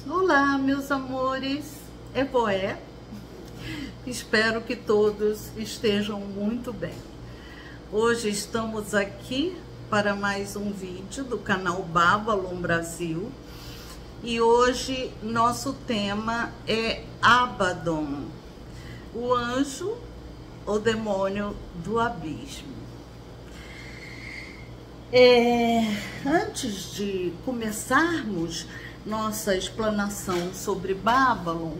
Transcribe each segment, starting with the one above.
Olá, meus amores, é Boé. Espero que todos estejam muito bem. Hoje estamos aqui para mais um vídeo do canal Babylon Brasil e hoje nosso tema é Abaddon, o anjo ou demônio do abismo. Antes de começarmos nossa explanação sobre Babylon,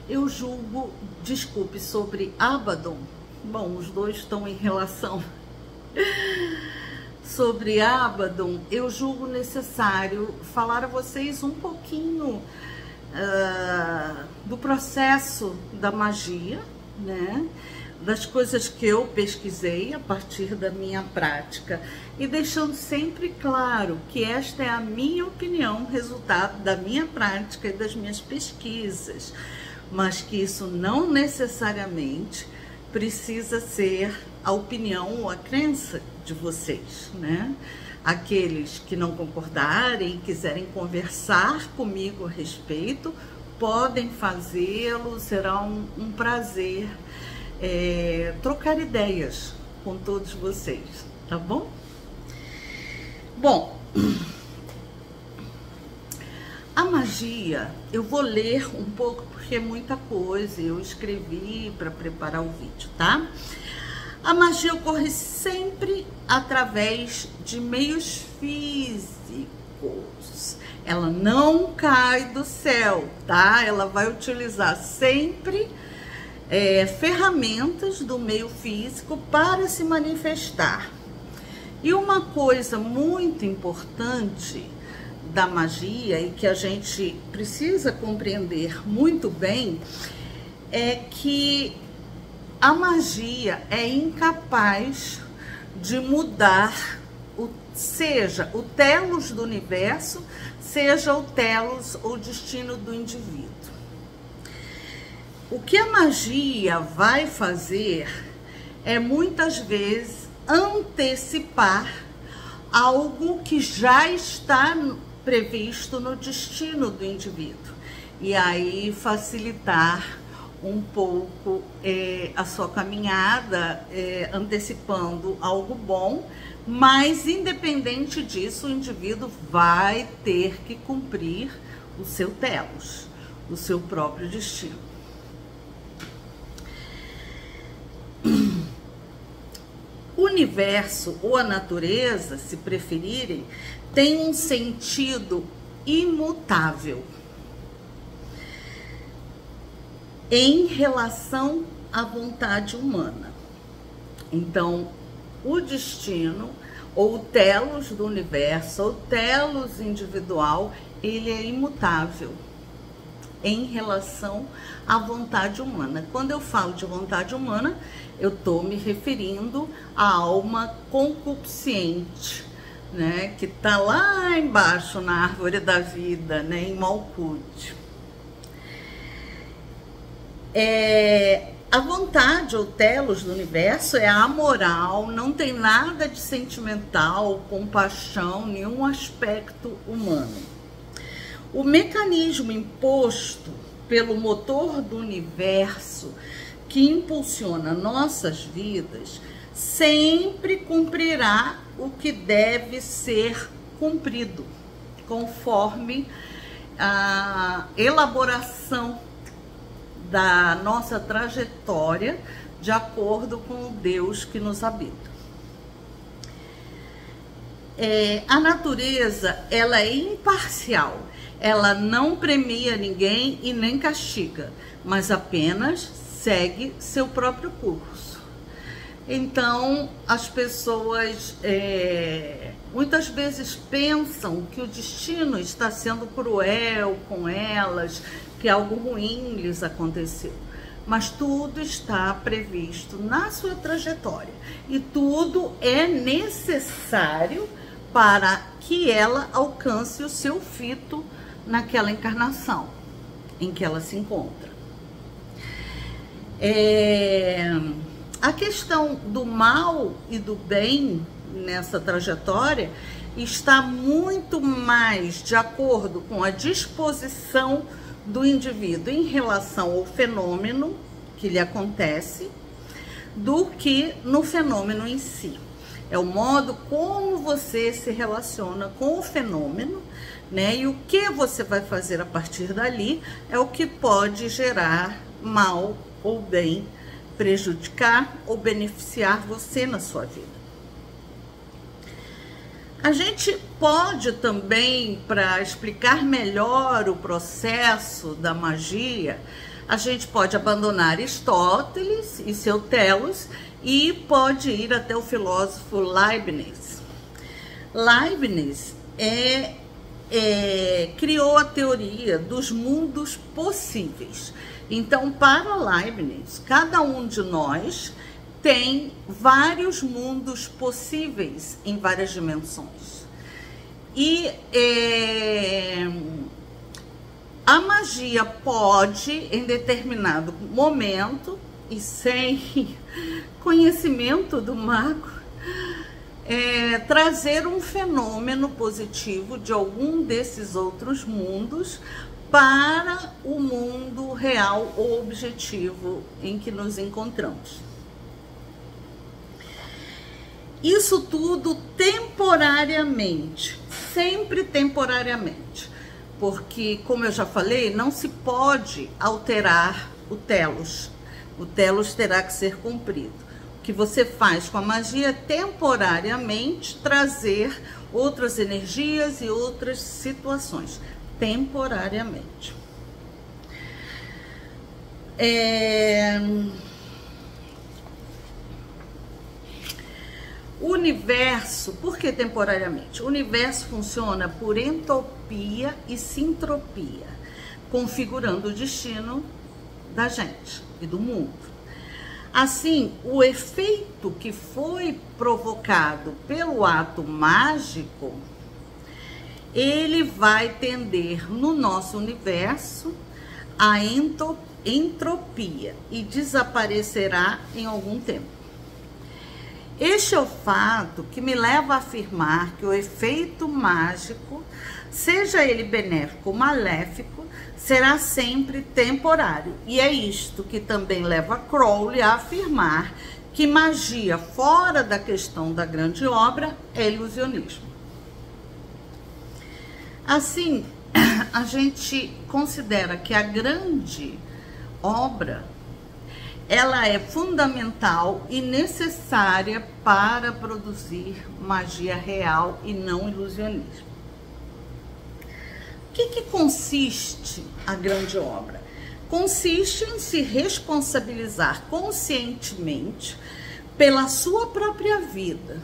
eu julgo, sobre Abaddon, bom, os dois estão em relação. Sobre Abaddon, eu julgo necessário falar a vocês um pouquinho do processo da magia, né? Das coisas que eu pesquisei a partir da minha prática e deixando sempre claro que esta é a minha opinião, resultado da minha prática e das minhas pesquisas, mas que isso não necessariamente precisa ser a opinião ou a crença de vocês, né? Aqueles que não concordarem e quiserem conversar comigo a respeito, podem fazê-lo, será um prazer trocar ideias com todos vocês, tá bom? Bom, a magia, eu vou ler um pouco porque é muita coisa, eu escrevi para preparar o vídeo, tá? A magia ocorre sempre através de meios físicos. Ela não cai do céu, tá? Ela vai utilizar sempre ferramentas do meio físico para se manifestar. E uma coisa muito importante da magia e que a gente precisa compreender muito bem é que a magia é incapaz de mudar seja o telos do universo, seja o telos ou destino do indivíduo. O que a magia vai fazer é muitas vezes antecipar algo que já está previsto no destino do indivíduo e aí facilitar um pouco a sua caminhada, antecipando algo bom, mas independente disso o indivíduo vai ter que cumprir o seu telos, o seu próprio destino. O universo ou a natureza, se preferirem, tem um sentido imutável em relação à vontade humana. Então, o destino, ou o telos do universo, ou o telos individual, ele é imutável em relação à vontade humana. Quando eu falo de vontade humana, eu estou me referindo à alma concupiscente, né, que está lá embaixo na árvore da vida, né, em Malkuth. A vontade ou telos do universo é amoral, não tem nada de sentimental, compaixão, nenhum aspecto humano. O mecanismo imposto pelo motor do universo que impulsiona nossas vidas sempre cumprirá o que deve ser cumprido, conforme a elaboração da nossa trajetória de acordo com o Deus que nos habita. A natureza, ela é imparcial, ela não premia ninguém e nem castiga, mas apenas segue seu próprio curso. Então, as pessoas muitas vezes pensam que o destino está sendo cruel com elas, que algo ruim lhes aconteceu. Mas tudo está previsto na sua trajetória e tudo é necessário para que ela alcance o seu fito naquela encarnação em que ela se encontra. A questão do mal e do bem nessa trajetória está muito mais de acordo com a disposição do indivíduo em relação ao fenômeno que lhe acontece, do que no fenômeno em si. É o modo como você se relaciona com o fenômeno, né? E o que você vai fazer a partir dali é o que pode gerar mal ou bem, prejudicar ou beneficiar você na sua vida. A gente pode também, para explicar melhor o processo da magia, a gente pode abandonar Aristóteles e seu telos e pode ir até o filósofo Leibniz. Leibniz criou a teoria dos mundos possíveis. Então, para Leibniz, cada um de nós tem vários mundos possíveis em várias dimensões. E a magia pode, em determinado momento, e sem conhecimento do mago, trazer um fenômeno positivo de algum desses outros mundos para o mundo real ou objetivo em que nos encontramos. Isso tudo temporariamente, sempre temporariamente, porque, como eu já falei, não se pode alterar o telos. O telos terá que ser cumprido. O que você faz com a magia é temporariamente trazer outras energias e outras situações, temporariamente. O universo, por que temporariamente? O universo funciona por entropia e sintropia, configurando o destino da gente e do mundo. Assim, o efeito que foi provocado pelo ato mágico, ele vai tender no nosso universo a entropia e desaparecerá em algum tempo. Este é o fato que me leva a afirmar que o efeito mágico, seja ele benéfico ou maléfico, será sempre temporário. E é isto que também leva Crowley a afirmar que magia fora da questão da grande obra é ilusionismo. Assim, a gente considera que a grande obra, ela é fundamental e necessária para produzir magia real e não ilusionismo. O que consiste a grande obra? Consiste em se responsabilizar conscientemente pela sua própria vida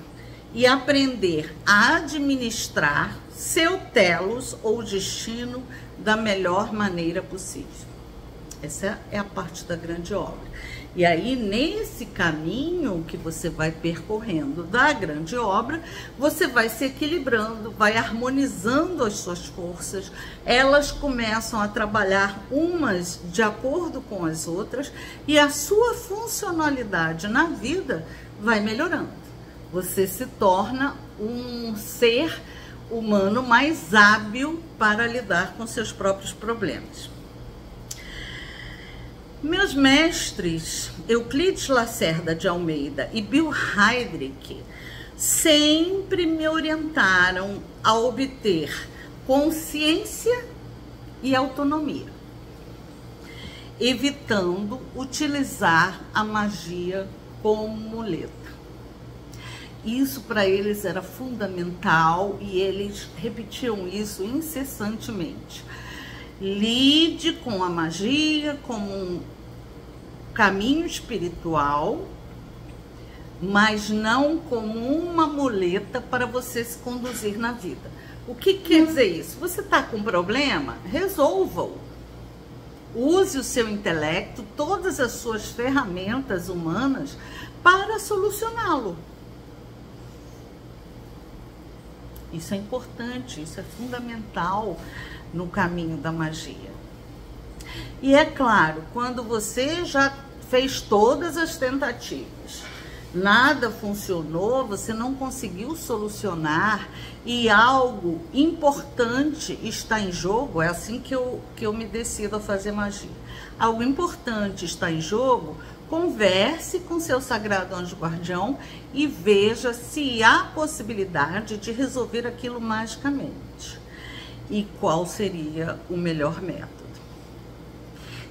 e aprender a administrar seu telos ou destino da melhor maneira possível. Essa é a parte da grande obra. E aí, nesse caminho que você vai percorrendo da grande obra, você vai se equilibrando, vai harmonizando as suas forças, elas começam a trabalhar umas de acordo com as outras e a sua funcionalidade na vida vai melhorando. Você se torna um ser humano mais hábil para lidar com seus próprios problemas. Meus mestres, Euclides Lacerda de Almeida e Bill Heydrich, sempre me orientaram a obter consciência e autonomia, evitando utilizar a magia como muleta. Isso para eles era fundamental e eles repetiam isso incessantemente. Lide com a magia como um caminho espiritual, mas não como uma muleta para você se conduzir na vida. O que quer dizer isso? Você está com um problema? Resolva-o. Use o seu intelecto, todas as suas ferramentas humanas para solucioná-lo. Isso é importante, isso é fundamental no caminho da magia. E é claro, quando você já fez todas as tentativas nada funcionou, você não conseguiu solucionar e algo importante está em jogo, é assim que eu me decido a fazer magia. Algo importante está em jogo, converse com seu sagrado anjo guardião e veja se há possibilidade de resolver aquilo magicamente. E qual seria o melhor método.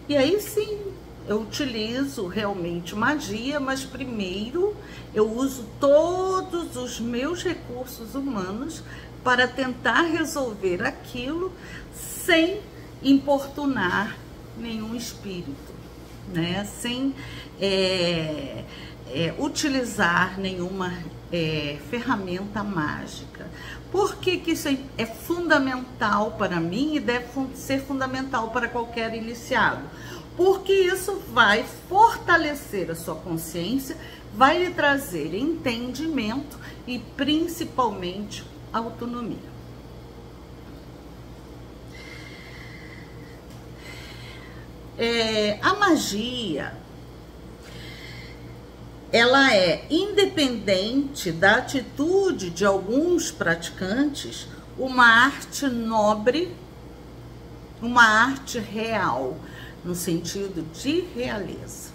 E aí sim, eu utilizo realmente magia, mas primeiro eu uso todos os meus recursos humanos para tentar resolver aquilo sem importunar nenhum espírito, né? Sem utilizar nenhuma ferramenta mágica. Por que que isso é fundamental para mim e deve ser fundamental para qualquer iniciado? Porque isso vai fortalecer a sua consciência, vai lhe trazer entendimento e principalmente autonomia. A magia, ela é independente da atitude de alguns praticantes, uma arte nobre, uma arte real, no sentido de realeza.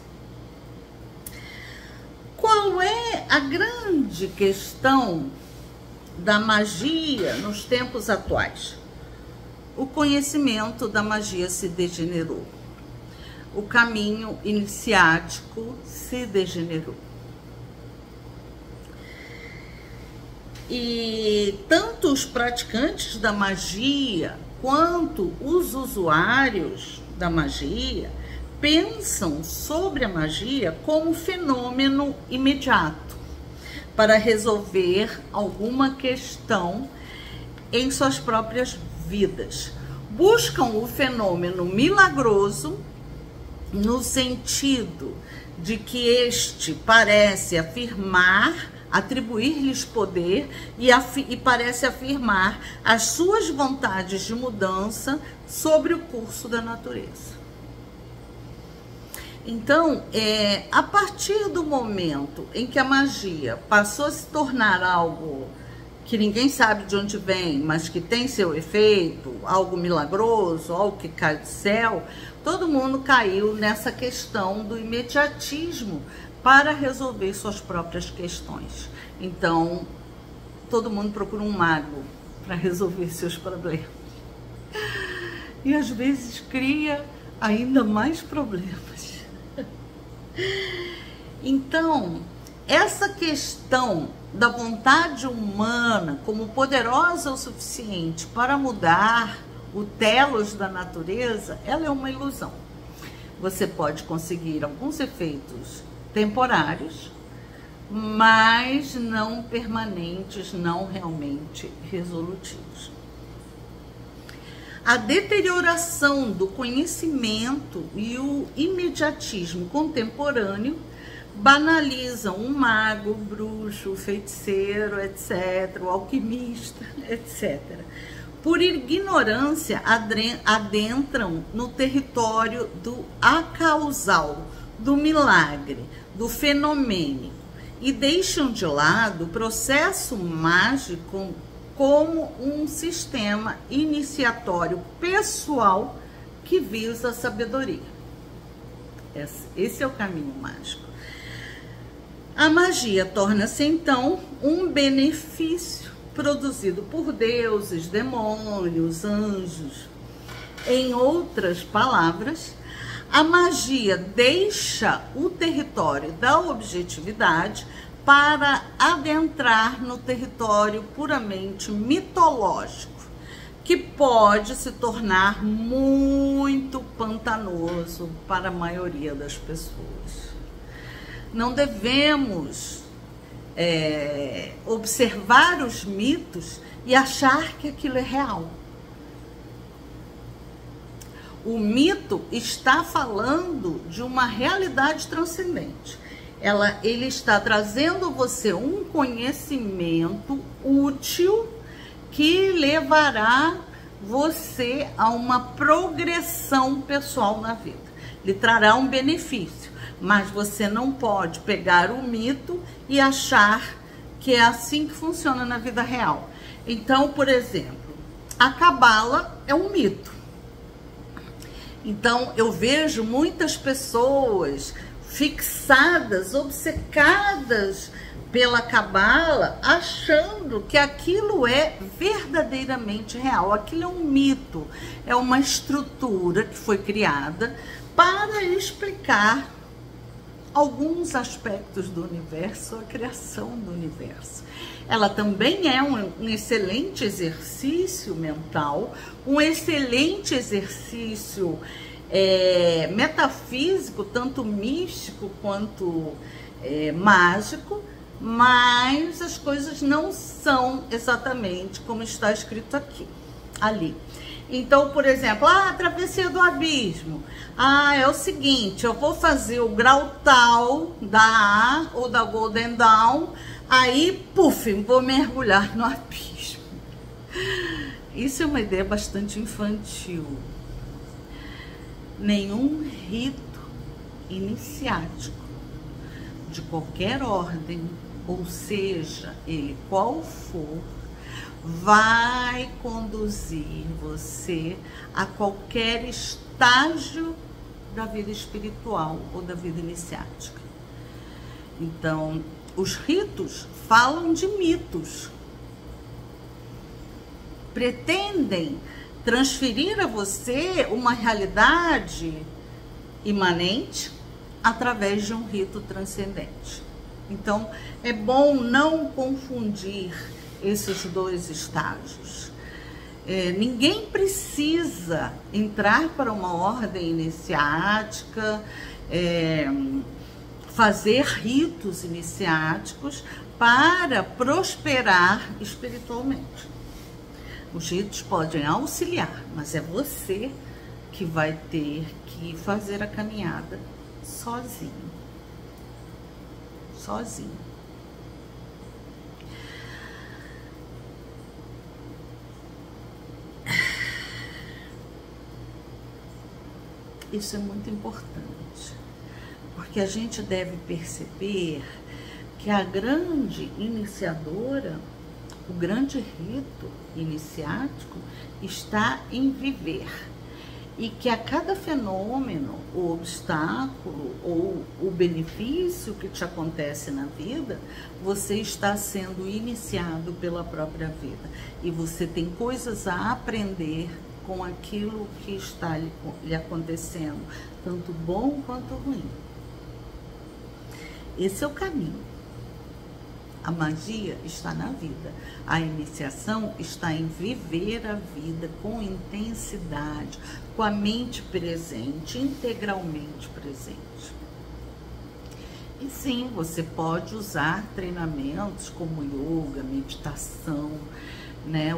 Qual é a grande questão da magia nos tempos atuais? O conhecimento da magia se degenerou. O caminho iniciático se degenerou. E tanto os praticantes da magia quanto os usuários da magia pensam sobre a magia como fenômeno imediato para resolver alguma questão em suas próprias vidas. Buscam o fenômeno milagroso no sentido de que este parece afirmar, atribuir-lhes poder e parece afirmar as suas vontades de mudança sobre o curso da natureza. Então, a partir do momento em que a magia passou a se tornar algo que ninguém sabe de onde vem, mas que tem seu efeito, algo milagroso, algo que cai do céu, todo mundo caiu nessa questão do imediatismo para resolver suas próprias questões. Então, todo mundo procura um mago para resolver seus problemas. E às vezes cria ainda mais problemas. Então, essa questão da vontade humana como poderosa o suficiente para mudar o telos da natureza, ela é uma ilusão. Você pode conseguir alguns efeitos temporários, mas não permanentes, não realmente resolutivos. A deterioração do conhecimento e o imediatismo contemporâneo banalizam um mago, bruxo, feiticeiro, etc., o alquimista, etc. Por ignorância, adentram no território do acausal, do milagre, do fenomênico e deixam de lado o processo mágico como um sistema iniciatório pessoal que visa a sabedoria. Esse é o caminho mágico. A magia torna-se, então, um benefício produzido por deuses, demônios, anjos. Em outras palavras, a magia deixa o território da objetividade para adentrar no território puramente mitológico, que pode se tornar muito pantanoso para a maioria das pessoas. Não devemos observar os mitos e achar que aquilo é real. O mito está falando de uma realidade transcendente. Ele está trazendo a você um conhecimento útil que levará você a uma progressão pessoal na vida. lhe trará um benefício, mas você não pode pegar o mito e achar que é assim que funciona na vida real. Então, por exemplo, a cabala é um mito. Então, eu vejo muitas pessoas fixadas, obcecadas pela cabala, achando que aquilo é verdadeiramente real. Aquilo é um mito, é uma estrutura que foi criada para explicar alguns aspectos do universo, a criação do universo. Ela também é um excelente exercício mental, um excelente exercício metafísico, tanto místico quanto mágico, mas as coisas não são exatamente como está escrito ali. Então, por exemplo, a travessia do abismo. É o seguinte, eu vou fazer o grau tal da A ou da Golden Dawn, aí, puf, vou mergulhar no abismo. Isso é uma ideia bastante infantil. Nenhum rito iniciático de qualquer ordem, ou seja, ele qual for, vai conduzir você a qualquer estágio da vida espiritual ou da vida iniciática. Então, os ritos falam de mitos, pretendem transferir a você uma realidade imanente através de um rito transcendente. Então, é bom não confundir esses dois estágios. Ninguém precisa entrar para uma ordem iniciática, fazer ritos iniciáticos para prosperar espiritualmente. Os ritos podem auxiliar, mas é você que vai ter que fazer a caminhada sozinho. Sozinho. Isso é muito importante, porque a gente deve perceber que a grande iniciadora, o grande rito iniciático está em viver, e que a cada fenômeno, o obstáculo ou o benefício que te acontece na vida, você está sendo iniciado pela própria vida, e você tem coisas a aprender com aquilo que está lhe acontecendo, tanto bom quanto ruim. Esse é o caminho. A magia está na vida. A iniciação está em viver a vida com intensidade, com a mente presente, integralmente presente. E sim, você pode usar treinamentos como yoga, meditação, né?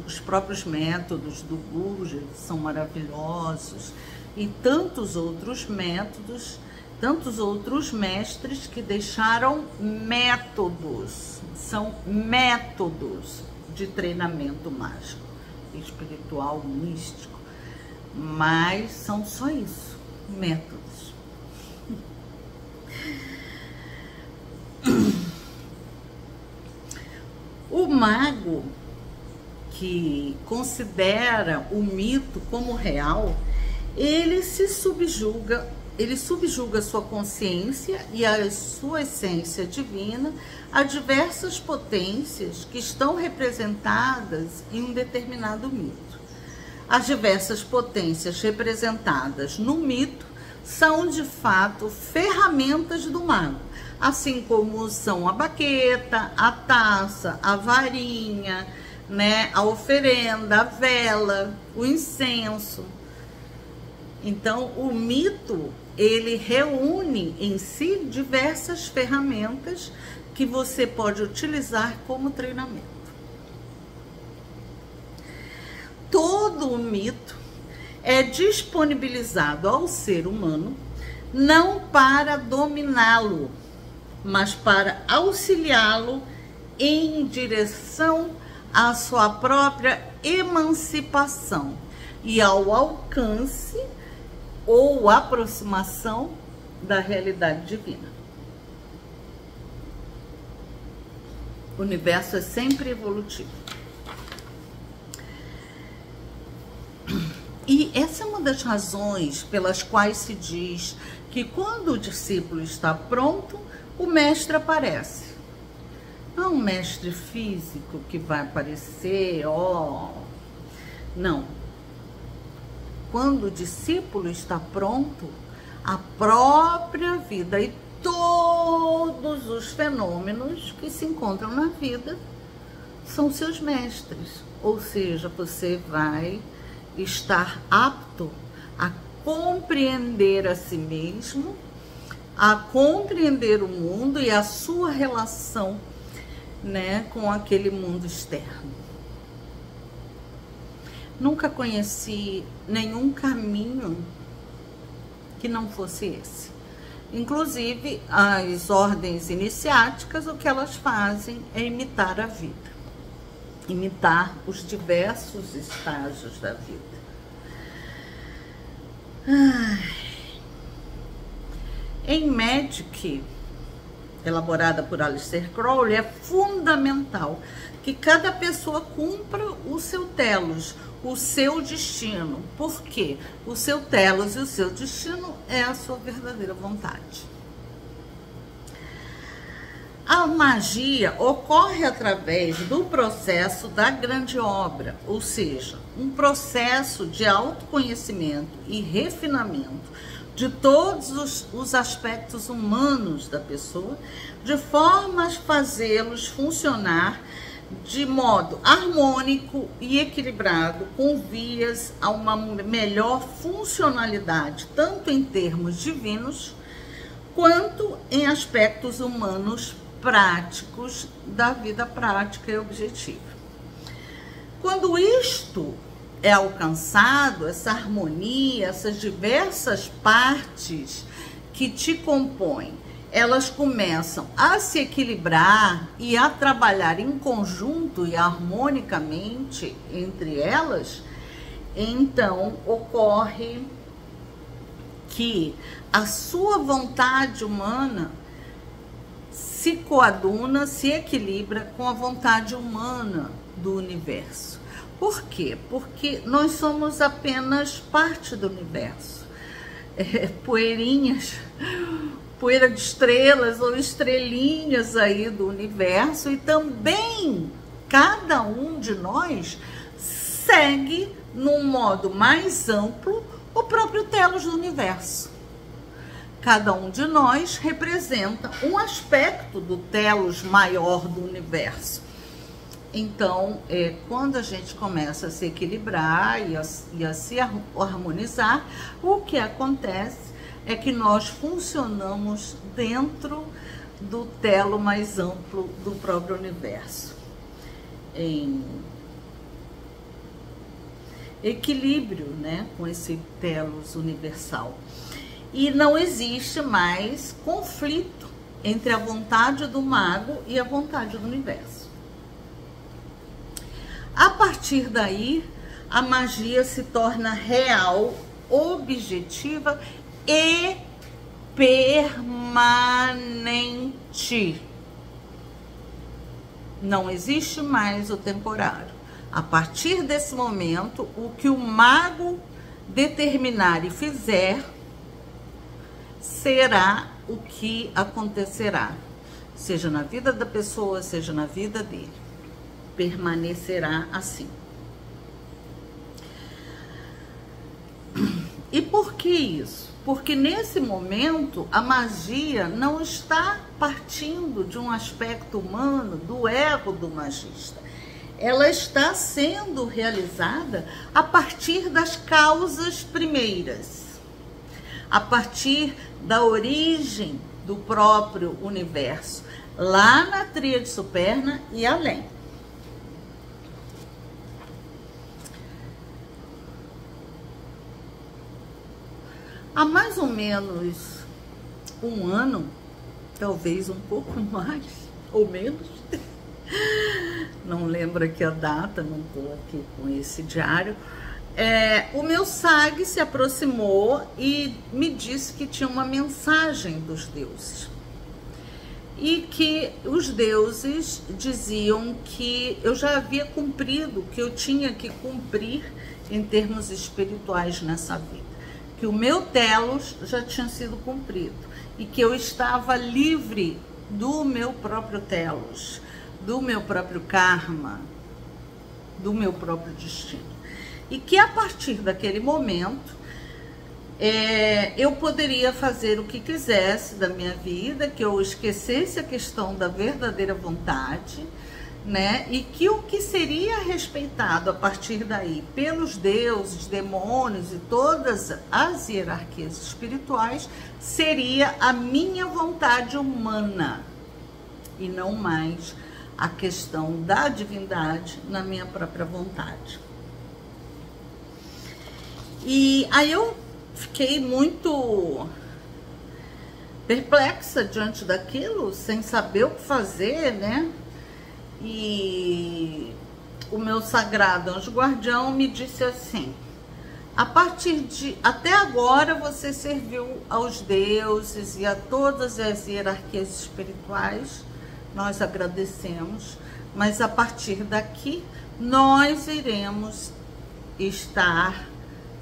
Os próprios métodos do Gurdjieff são maravilhosos, e tantos outros métodos, tantos outros mestres que deixaram métodos, são métodos de treinamento mágico, espiritual, místico, mas são só isso, métodos. O mago que considera o mito como real, ele se subjuga, ele subjuga sua consciência e a sua essência divina a diversas potências que estão representadas em um determinado mito. As diversas potências representadas no mito são, de fato, ferramentas do mago, assim como são a baqueta, a taça, a varinha, né, a oferenda, a vela, o incenso. Então, o mito, ele reúne em si diversas ferramentas que você pode utilizar como treinamento. Todo o mito é disponibilizado ao ser humano não para dominá-lo, mas para auxiliá-lo em direção à sua própria emancipação e ao alcance ou aproximação da realidade divina. O universo é sempre evolutivo. E essa é uma das razões pelas quais se diz que quando o discípulo está pronto, o mestre aparece. Não é um mestre físico que vai aparecer, não. Quando o discípulo está pronto, a própria vida e todos os fenômenos que se encontram na vida são seus mestres. Ou seja, você vai estar apto a compreender a si mesmo, a compreender o mundo e a sua relação, né, com aquele mundo externo. Nunca conheci nenhum caminho que não fosse esse. Inclusive, as ordens iniciáticas, o que elas fazem é imitar a vida, imitar os diversos estágios da vida. Em Magic, elaborada por Aleister Crowley, é fundamental que cada pessoa cumpra o seu telos, o seu destino. Por quê? O seu telos e o seu destino é a sua verdadeira vontade. A magia ocorre através do processo da grande obra, ou seja, um processo de autoconhecimento e refinamento de todos os aspectos humanos da pessoa, de forma a fazê-los funcionar de modo harmônico e equilibrado, com vias a uma melhor funcionalidade, tanto em termos divinos, quanto em aspectos humanos práticos da vida prática e objetiva. Quando isto é alcançado, essa harmonia, essas diversas partes que te compõem, elas começam a se equilibrar e a trabalhar em conjunto e harmonicamente entre elas, então ocorre que a sua vontade humana se coaduna, se equilibra com a vontade humana do universo. Por quê? Porque nós somos apenas parte do universo. Poeirinhas, poeira de estrelas ou estrelinhas aí do universo, e também cada um de nós segue num modo mais amplo o próprio telos do universo. Cada um de nós representa um aspecto do telos maior do universo. Então, quando a gente começa a se equilibrar e a se harmonizar, o que acontece é que nós funcionamos dentro do telo mais amplo do próprio universo, em equilíbrio, né, com esse telos universal. E não existe mais conflito entre a vontade do mago e a vontade do universo. A partir daí, a magia se torna real, objetiva e permanente. Não existe mais o temporário. A partir desse momento, o que o mago determinar e fizer será o que acontecerá, seja na vida da pessoa, seja na vida dele. Permanecerá assim. E por que isso? Porque nesse momento a magia não está partindo de um aspecto humano, do ego do magista. Ela está sendo realizada a partir das causas primeiras, a partir da origem do próprio universo, lá na tríade superna e além. Há mais ou menos um ano, talvez um pouco mais ou menos, não lembro aqui a data, não estou aqui com esse diário, o meu SAG se aproximou e me disse que tinha uma mensagem dos deuses. E que os deuses diziam que eu já havia cumprido o que eu tinha que cumprir em termos espirituais nessa vida. Que o meu telos já tinha sido cumprido. E que eu estava livre do meu próprio telos, do meu próprio karma, do meu próprio destino. E que a partir daquele momento, eu poderia fazer o que quisesse da minha vida, que eu esquecesse a questão da verdadeira vontade, né? E que o que seria respeitado a partir daí pelos deuses, demônios e todas as hierarquias espirituais seria a minha vontade humana e não mais a questão da divindade na minha própria vontade. E aí eu fiquei muito perplexa diante daquilo, sem saber o que fazer, né? E o meu sagrado anjo guardião me disse assim: até agora você serviu aos deuses e a todas as hierarquias espirituais, nós agradecemos, mas a partir daqui nós iremos estar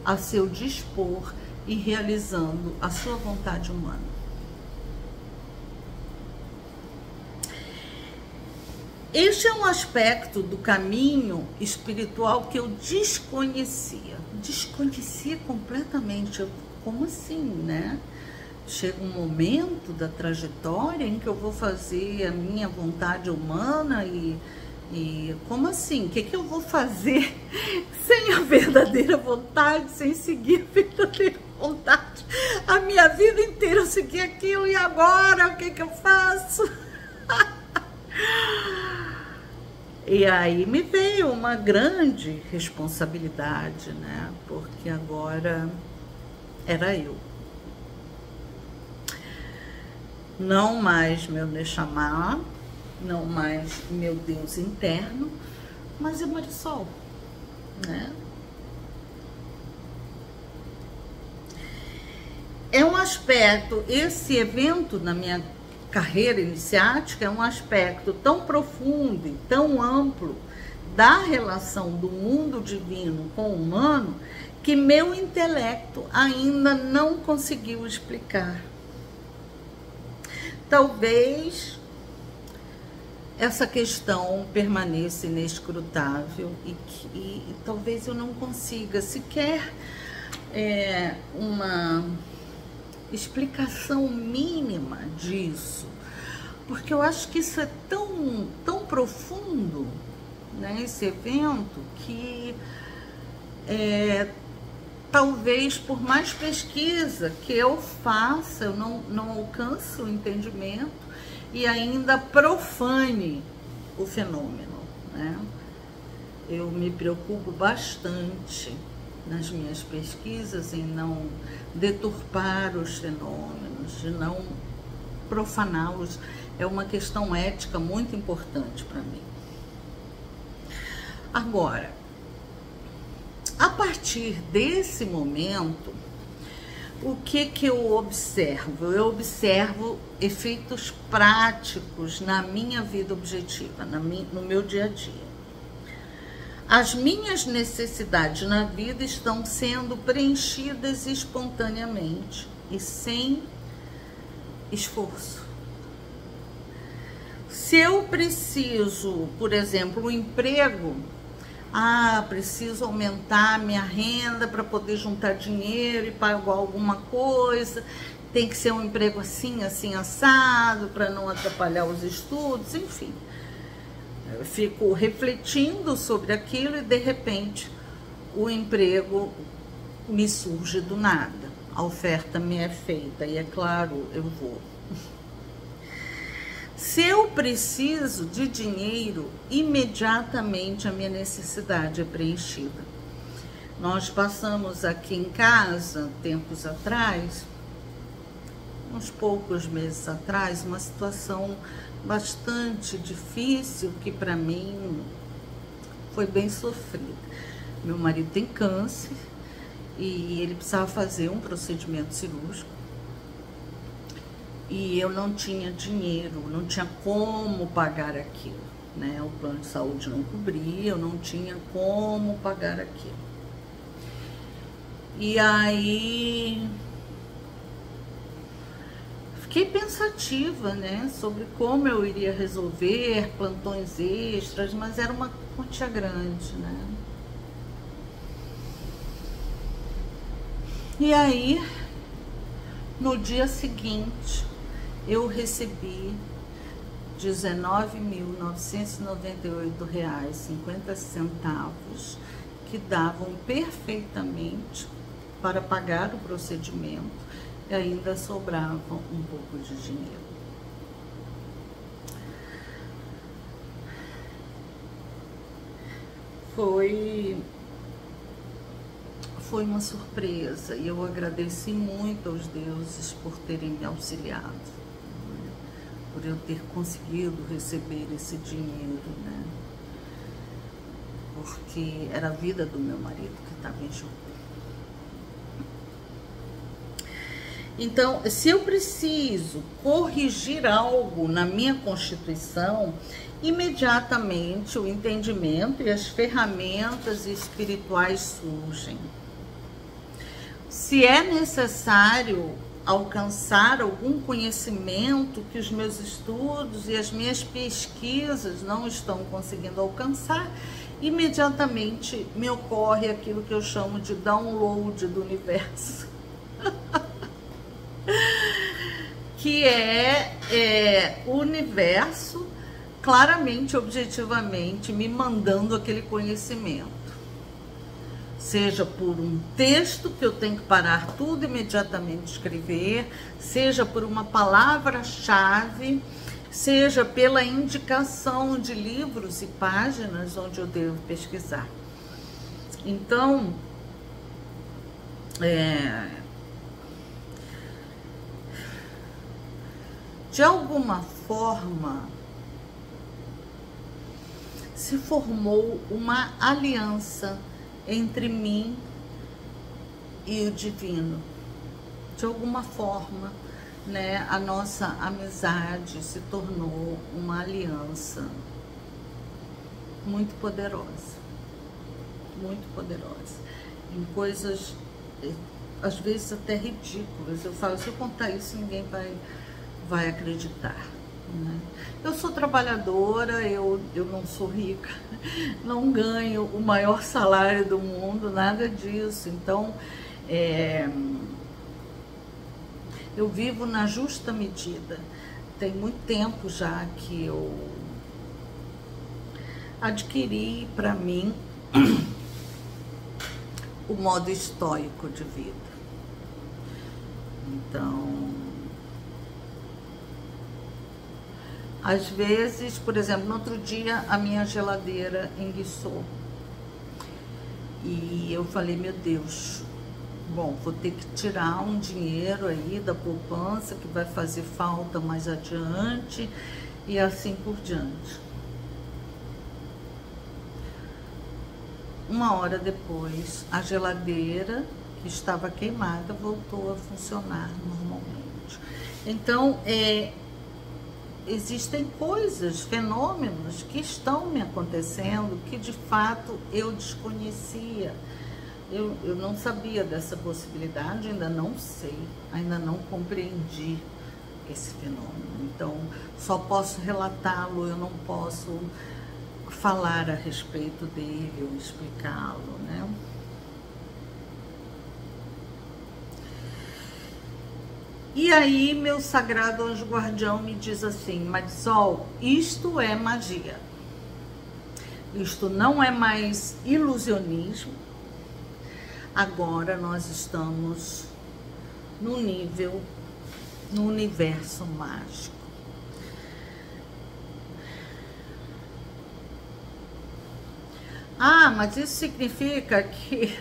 a seu dispor e realizando a sua vontade humana. Este é um aspecto do caminho espiritual que eu desconhecia completamente. Como assim, né? Chega um momento da trajetória em que eu vou fazer a minha vontade humana e como assim? O que eu vou fazer sem a verdadeira vontade, sem seguir a verdadeira vontade? A minha vida inteira eu segui aquilo e agora o que eu faço? E aí me veio uma grande responsabilidade, né? Porque agora era eu. Não mais meu Neshama, não mais meu Deus interno, mas é Marisol, né? É um aspecto, esse evento na minha carreira iniciática é um aspecto tão profundo e tão amplo da relação do mundo divino com o humano que meu intelecto ainda não conseguiu explicar. Talvez essa questão permaneça inescrutável e talvez eu não consiga sequer uma explicação mínima disso, porque eu acho que isso é tão profundo, né, esse evento, que talvez por mais pesquisa que eu faça, eu não alcance o entendimento e ainda profane o fenômeno, né? Eu me preocupo bastante nas minhas pesquisas em não deturpar os fenômenos, de não profaná-los. É uma questão ética muito importante para mim. Agora, a partir desse momento, o que eu observo? Eu observo efeitos práticos na minha vida objetiva, no meu dia a dia. As minhas necessidades na vida estão sendo preenchidas espontaneamente e sem esforço. Se eu preciso, por exemplo, um emprego, preciso aumentar minha renda para poder juntar dinheiro e pagar alguma coisa, tem que ser um emprego assim, assim, assado, para não atrapalhar os estudos, enfim. Eu fico refletindo sobre aquilo e, de repente, o emprego me surge do nada. A oferta me é feita e, é claro, eu vou. Se eu preciso de dinheiro, imediatamente a minha necessidade é preenchida. Nós passamos aqui em casa, tempos atrás, uns poucos meses atrás, uma situação bastante difícil que para mim foi bem sofrida. Meu marido tem câncer e ele precisava fazer um procedimento cirúrgico. E eu não tinha dinheiro, não tinha como pagar aquilo, né? O plano de saúde não cobria, eu não tinha como pagar aquilo. E aí fiquei pensativa, né, sobre como eu iria resolver plantões extras, mas era uma quantia grande, né? E aí, no dia seguinte, eu recebi R$19.998,50, que davam perfeitamente para pagar o procedimento e ainda sobrava um pouco de dinheiro. Foi uma surpresa e eu agradeci muito aos deuses por terem me auxiliado, né? Por eu ter conseguido receber esse dinheiro, né? Porque era a vida do meu marido que estava em jogo. Então, se eu preciso corrigir algo na minha constituição, imediatamente o entendimento e as ferramentas espirituais surgem. Se é necessário alcançar algum conhecimento que os meus estudos e as minhas pesquisas não estão conseguindo alcançar, imediatamente me ocorre aquilo que eu chamo de download do universo. Que é o universo claramente, objetivamente, me mandando aquele conhecimento. Seja por um texto que eu tenho que parar tudo imediatamente escrever, seja por uma palavra-chave, seja pela indicação de livros e páginas onde eu devo pesquisar. Então, de alguma forma, se formou uma aliança entre mim e o divino. De alguma forma, né, a nossa amizade se tornou uma aliança muito poderosa, em coisas, às vezes até ridículas. Eu falo, se eu contar isso, ninguém vai acreditar, né? Eu sou trabalhadora, eu não sou rica, não ganho o maior salário do mundo, nada disso. Então, eu vivo na justa medida. Tem muito tempo já que eu adquiri para mim o modo estoico de vida. Então, às vezes, por exemplo, no outro dia a minha geladeira enguiçou. E eu falei, meu Deus, bom, vou ter que tirar um dinheiro aí da poupança que vai fazer falta mais adiante e assim por diante. Uma hora depois, a geladeira que estava queimada voltou a funcionar normalmente. Então, existem coisas, fenômenos que estão me acontecendo que de fato eu desconhecia. Eu não sabia dessa possibilidade, ainda não sei, ainda não compreendi esse fenômeno. Então, só posso relatá-lo, eu não posso falar a respeito dele ou explicá-lo, né? E aí, meu sagrado anjo guardião me diz assim, Marisol, isto é magia. Isto não é mais ilusionismo. Agora nós estamos no universo mágico. Ah, mas isso significa que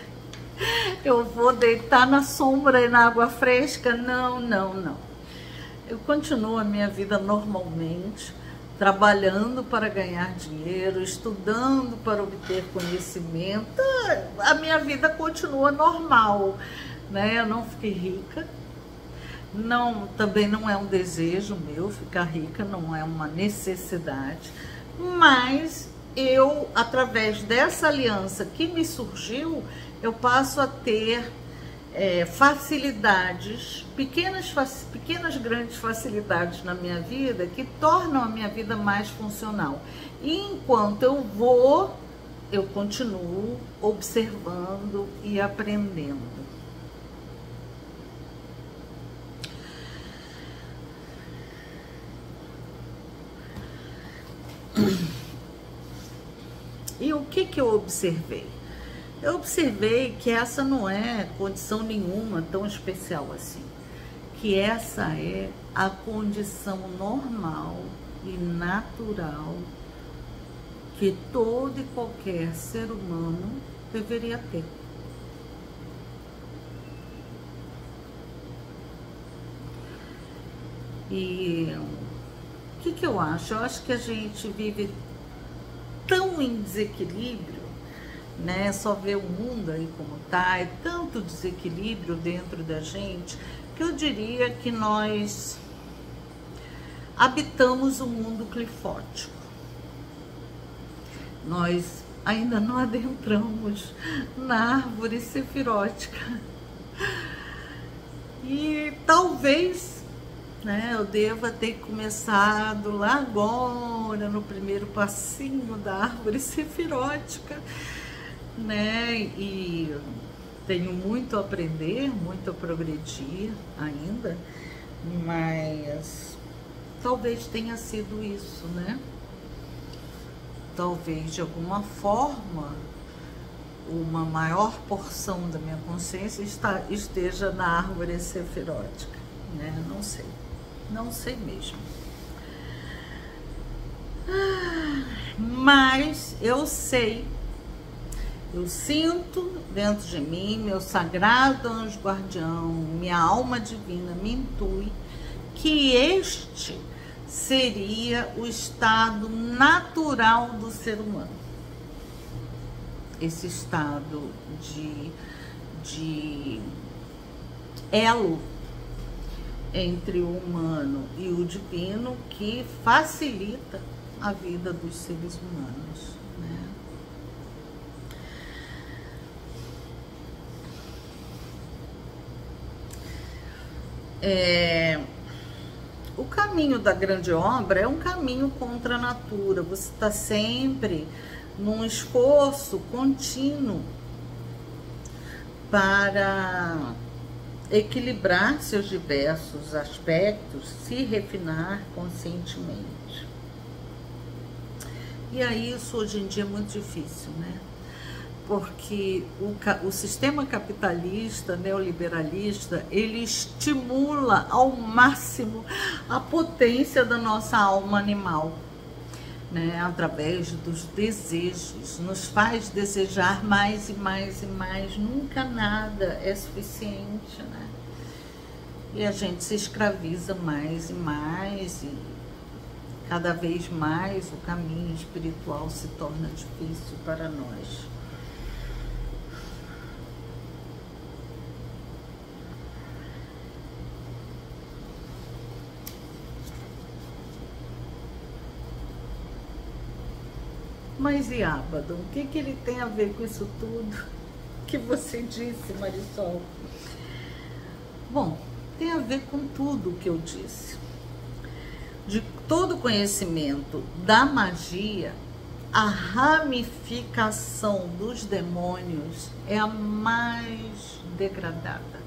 eu vou deitar na sombra e na água fresca? Não, não, não. Eu continuo a minha vida normalmente, trabalhando para ganhar dinheiro, estudando para obter conhecimento, a minha vida continua normal, né? Eu não fiquei rica, também não é um desejo meu ficar rica, não é uma necessidade, mas eu, através dessa aliança que me surgiu, eu passo a ter facilidades, pequenas grandes facilidades na minha vida que tornam a minha vida mais funcional. E enquanto eu continuo observando e aprendendo. E o que eu observei? Eu observei que essa não é condição nenhuma tão especial assim. Que essa é a condição normal e natural que todo e qualquer ser humano deveria ter. E o que eu acho? Eu acho que a gente vive tão em desequilíbrio, né? Só ver o mundo aí como tá, é tanto desequilíbrio dentro da gente, que eu diria que nós habitamos o mundo clifótico. Nós ainda não adentramos na árvore sefirótica. E talvez, né, eu deva ter começado lá agora, no primeiro passinho da árvore sefirótica, né? E tenho muito a aprender, muito a progredir ainda, mas talvez tenha sido isso, né? Talvez de alguma forma uma maior porção da minha consciência esteja na árvore sefirótica, né? Não sei mesmo. Mas eu sei, eu sinto dentro de mim, meu sagrado anjo guardião, minha alma divina me intui que este seria o estado natural do ser humano. Esse estado de elo entre o humano e o divino que facilita a vida dos seres humanos, né? O caminho da grande obra é um caminho contra a natura. Você está sempre num esforço contínuo para equilibrar seus diversos aspectos, se refinar conscientemente. E aí isso hoje em dia é muito difícil, né? Porque o sistema capitalista, neoliberalista, ele estimula ao máximo a potência da nossa alma animal, né? Através dos desejos, nos faz desejar mais e mais e mais, nunca nada é suficiente, né? E a gente se escraviza mais e mais, e cada vez mais o caminho espiritual se torna difícil para nós. Mas e Abaddon? O que ele tem a ver com isso tudo que você disse, Marisol? Bom, tem a ver com tudo o que eu disse. De todo conhecimento da magia, a ramificação dos demônios é a mais degradada.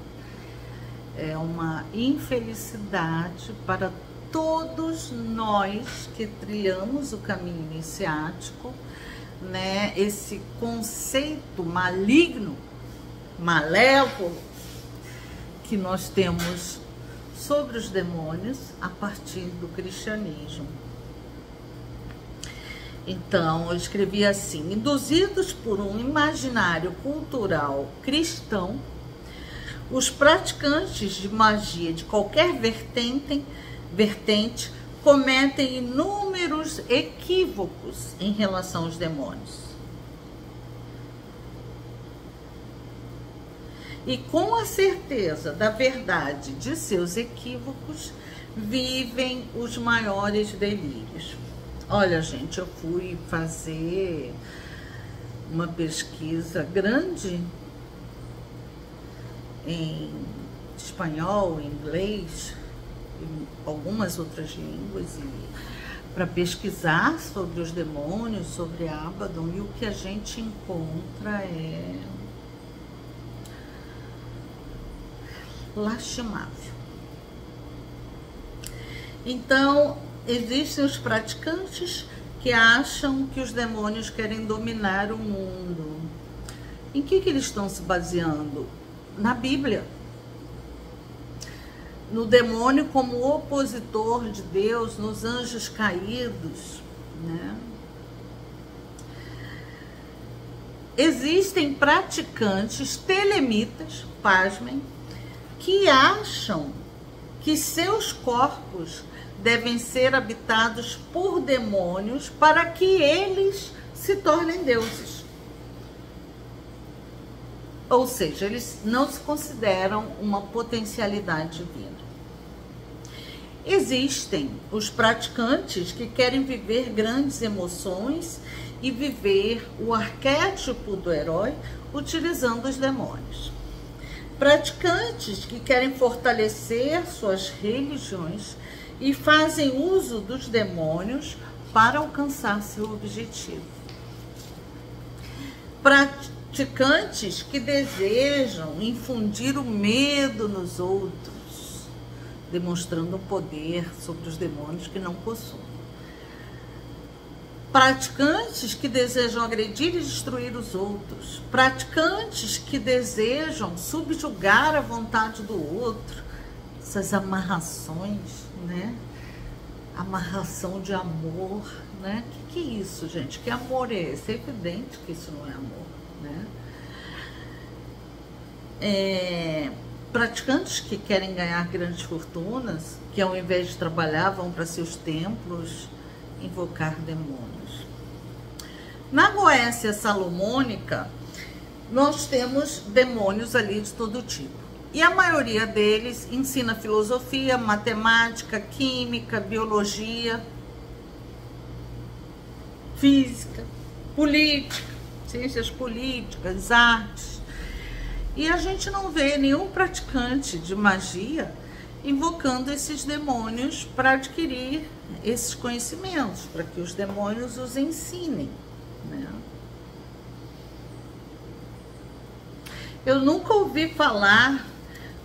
É uma infelicidade para todos nós que trilhamos o caminho iniciático, né? Esse conceito maligno, malévolo, que nós temos sobre os demônios a partir do cristianismo. Então, eu escrevi assim: induzidos por um imaginário cultural cristão, os praticantes de magia de qualquer vertente cometem inúmeros equívocos em relação aos demônios. E com a certeza da verdade de seus equívocos, vivem os maiores delírios. Olha, gente, eu fui fazer uma pesquisa grande em espanhol, inglês e algumas outras línguas para pesquisar sobre os demônios, sobre Abaddon, e o que a gente encontra é lastimável. Então, existem os praticantes que acham que os demônios querem dominar o mundo. Em que eles estão se baseando? Na Bíblia. No demônio como opositor de Deus, nos anjos caídos, né? Existem praticantes telemitas, pasmem, que acham que seus corpos devem ser habitados por demônios para que eles se tornem deuses. Ou seja, eles não se consideram uma potencialidade divina. Existem os praticantes que querem viver grandes emoções e viver o arquétipo do herói utilizando os demônios. Praticantes que querem fortalecer suas religiões e fazem uso dos demônios para alcançar seu objetivo. Praticantes que desejam infundir o medo nos outros, demonstrando poder sobre os demônios que não possuem. Praticantes que desejam agredir e destruir os outros. Praticantes que desejam subjugar a vontade do outro. Essas amarrações, né? Amarração de amor, né? Que é isso, gente? Que amor é esse? É evidente que isso não é amor, né? Praticantes que querem ganhar grandes fortunas, que ao invés de trabalhar vão para seus templos invocar demônios. Na Goécia Salomônica, nós temos demônios ali de todo tipo. E a maioria deles ensina filosofia, matemática, química, biologia, física, política, ciências políticas, artes. E a gente não vê nenhum praticante de magia invocando esses demônios para adquirir esses conhecimentos, para que os demônios os ensinem, né? Eu nunca ouvi falar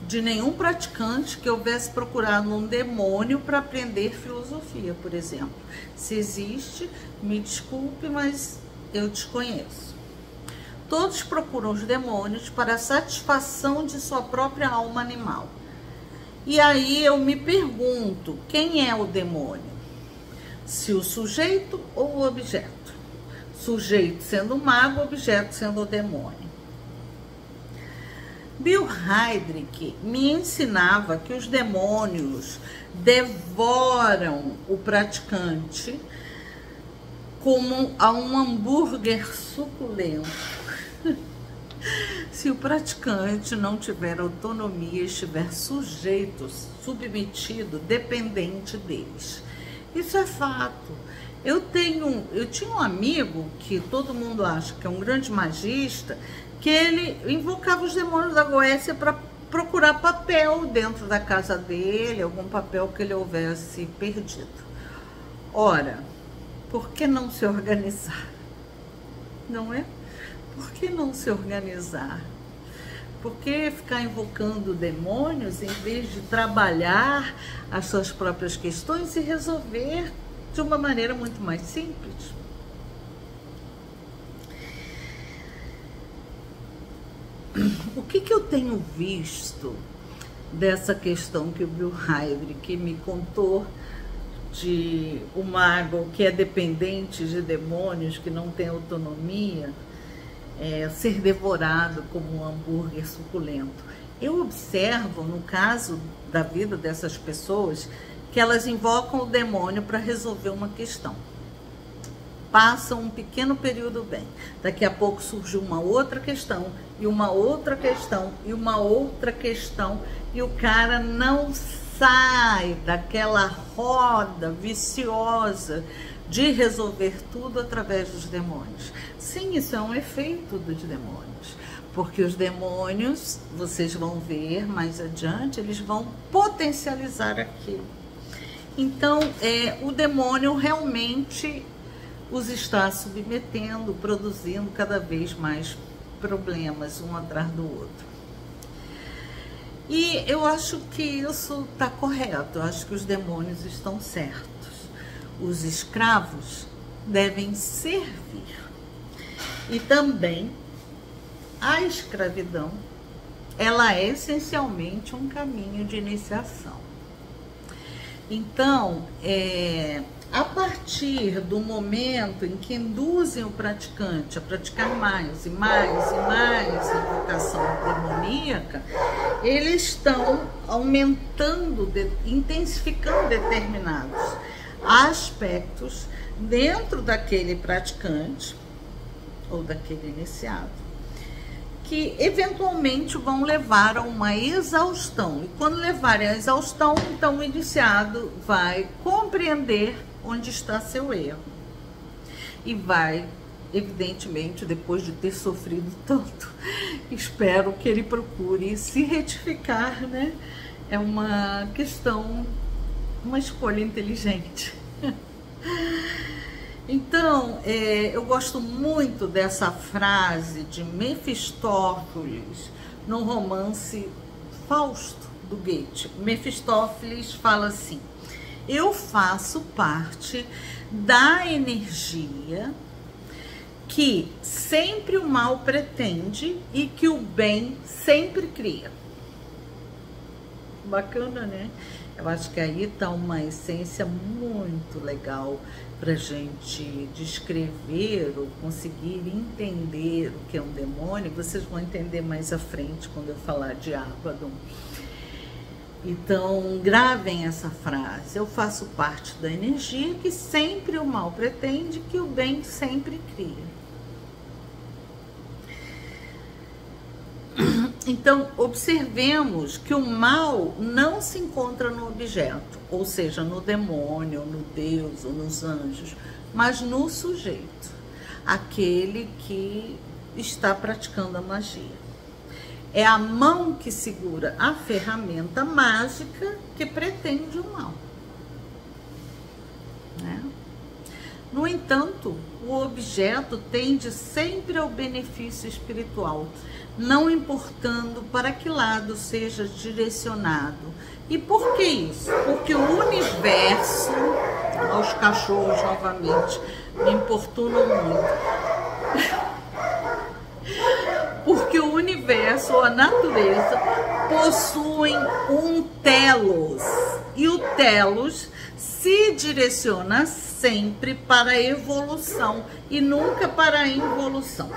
de nenhum praticante que houvesse procurado um demônio para aprender filosofia, por exemplo. Se existe, me desculpe, mas eu desconheço. Todos procuram os demônios para a satisfação de sua própria alma animal. E aí eu me pergunto, quem é o demônio? Se o sujeito ou o objeto? Sujeito sendo o mago, objeto sendo o demônio. Bill Heydrich me ensinava que os demônios devoram o praticante como a um hambúrguer suculento. Se o praticante não tiver autonomia, estiver sujeito, submetido, dependente deles. Isso é fato. Eu tinha um amigo que todo mundo acha que é um grande magista, que ele invocava os demônios da Goécia para procurar papel dentro da casa dele, algum papel que ele houvesse perdido. Ora, por que não se organizar? Não é? Por que não se organizar? Por que ficar invocando demônios em vez de trabalhar as suas próprias questões e resolver de uma maneira muito mais simples? O que eu tenho visto dessa questão que o Bill Heydrich me contou de um mago que é dependente de demônios, que não tem autonomia, ser devorado como um hambúrguer suculento? Eu observo, no caso da vida dessas pessoas, que elas invocam o demônio para resolver uma questão. Passam um pequeno período bem. Daqui a pouco surge uma outra questão, e uma outra questão, e uma outra questão, e o cara não sai daquela roda viciosa de resolver tudo através dos demônios. Sim, isso é um efeito dos demônios, porque os demônios, vocês vão ver mais adiante, eles vão potencializar aquilo. Então, o demônio realmente os está submetendo, produzindo cada vez mais problemas um atrás do outro. E eu acho que isso está correto, eu acho que os demônios estão certos. Os escravos devem servir. E também a escravidão, ela é essencialmente um caminho de iniciação. Então, a partir do momento em que induzem o praticante a praticar mais e mais e mais a invocação demoníaca, eles estão aumentando, intensificando determinados aspectos dentro daquele praticante ou daquele iniciado, que eventualmente vão levar a uma exaustão. E quando levarem à exaustão, então o iniciado vai compreender onde está seu erro. E vai, evidentemente, depois de ter sofrido tanto, espero que ele procure se retificar, né? É uma questão, uma escolha inteligente. Então, eu gosto muito dessa frase de Mefistófeles no romance Fausto, do Goethe. Mefistófeles fala assim: eu faço parte da energia que sempre o mal pretende e que o bem sempre cria. Bacana, né? Eu acho que aí está uma essência muito legal para a gente descrever ou conseguir entender o que é um demônio. Vocês vão entender mais à frente quando eu falar de Abaddon. Então, gravem essa frase: eu faço parte da energia que sempre o mal pretende, que o bem sempre cria. Então, observemos que o mal não se encontra no objeto, ou seja, no demônio, no Deus ou nos anjos, mas no sujeito, aquele que está praticando a magia. É a mão que segura a ferramenta mágica que pretende o mal, né? No entanto, o objeto tende sempre ao benefício espiritual, não importando para que lado seja direcionado. E por que isso? Porque o universo, aos cachorros novamente, me importunam muito. Porque o universo ou a natureza possuem um telos, e o telos se direciona sempre para a evolução e nunca para a involução.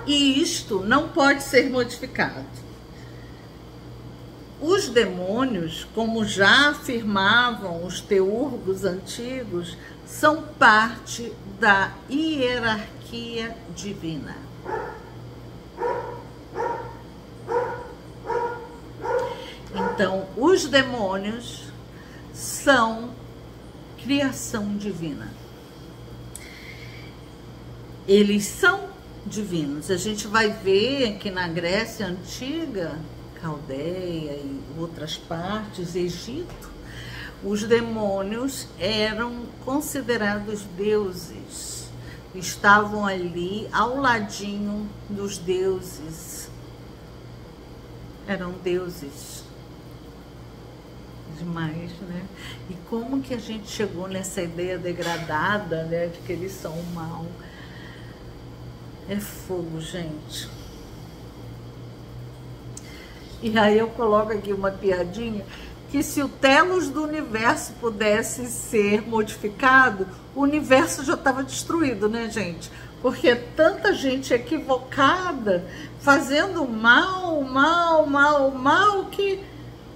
E isto não pode ser modificado. Os demônios, como já afirmavam os teurgos antigos, são parte da hierarquia divina. Então, os demônios são criação divina. Eles são divinos. A gente vai ver que na Grécia Antiga, Caldeia e outras partes, Egito, os demônios eram considerados deuses. Estavam ali ao ladinho dos deuses. Eram deuses. Demais, né? E como que a gente chegou nessa ideia degradada, né, de que eles são o mal? É fogo, gente. E aí eu coloco aqui uma piadinha, que se o telos do universo pudesse ser modificado, o universo já estava destruído, né, gente? Porque tanta gente equivocada, fazendo mal, que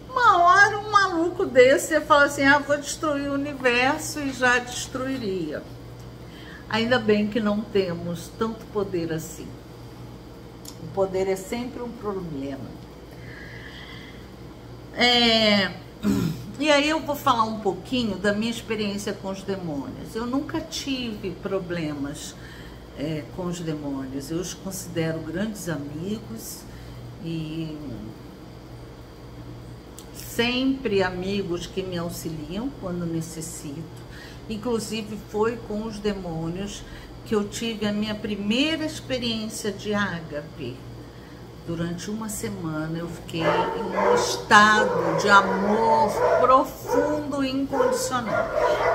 uma hora uma maluco desse ia falar assim, ah, vou destruir o universo, e já destruiria. Ainda bem que não temos tanto poder assim. O poder é sempre um problema. E aí eu vou falar um pouquinho da minha experiência com os demônios. Eu nunca tive problemas com os demônios. Eu os considero grandes amigos e sempre amigos que me auxiliam quando necessito. Inclusive foi com os demônios que eu tive a minha primeira experiência de ágape. Durante uma semana eu fiquei em um estado de amor profundo e incondicional.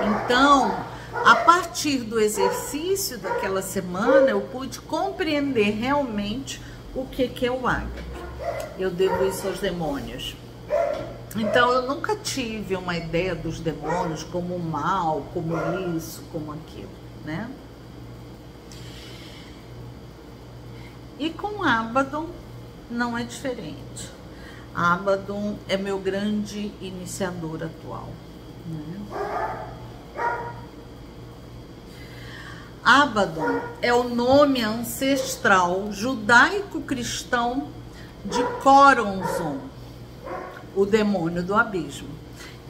Então, a partir do exercício daquela semana, eu pude compreender realmente o que é o ágape. Eu devo isso aos demônios. Então, eu nunca tive uma ideia dos demônios como mal, como isso, como aquilo, né? E com Abaddon não é diferente. Abaddon é meu grande iniciador atual, né? Abaddon é o nome ancestral judaico-cristão de Choronzon, o demônio do abismo.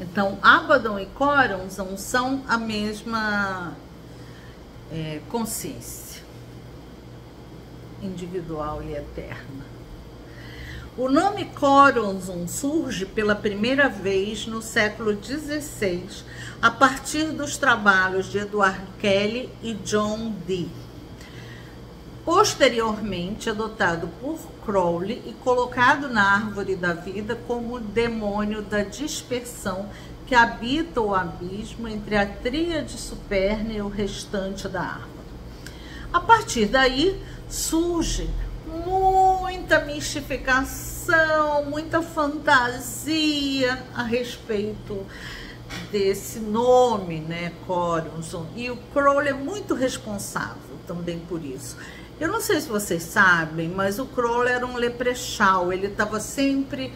Então, Abaddon e Choronzon são a mesma consciência individual e eterna. O nome Choronzon surge pela primeira vez no século XVI, a partir dos trabalhos de Edward Kelly e John Dee. Posteriormente adotado por Crowley e colocado na árvore da vida como o demônio da dispersão que habita o abismo entre a tríade superna e o restante da árvore. A partir daí surge muita mistificação, muita fantasia a respeito desse nome, né, Choronzon. E o Crowley é muito responsável também por isso. Eu não sei se vocês sabem, mas o Crowley era um leprechal. Ele estava sempre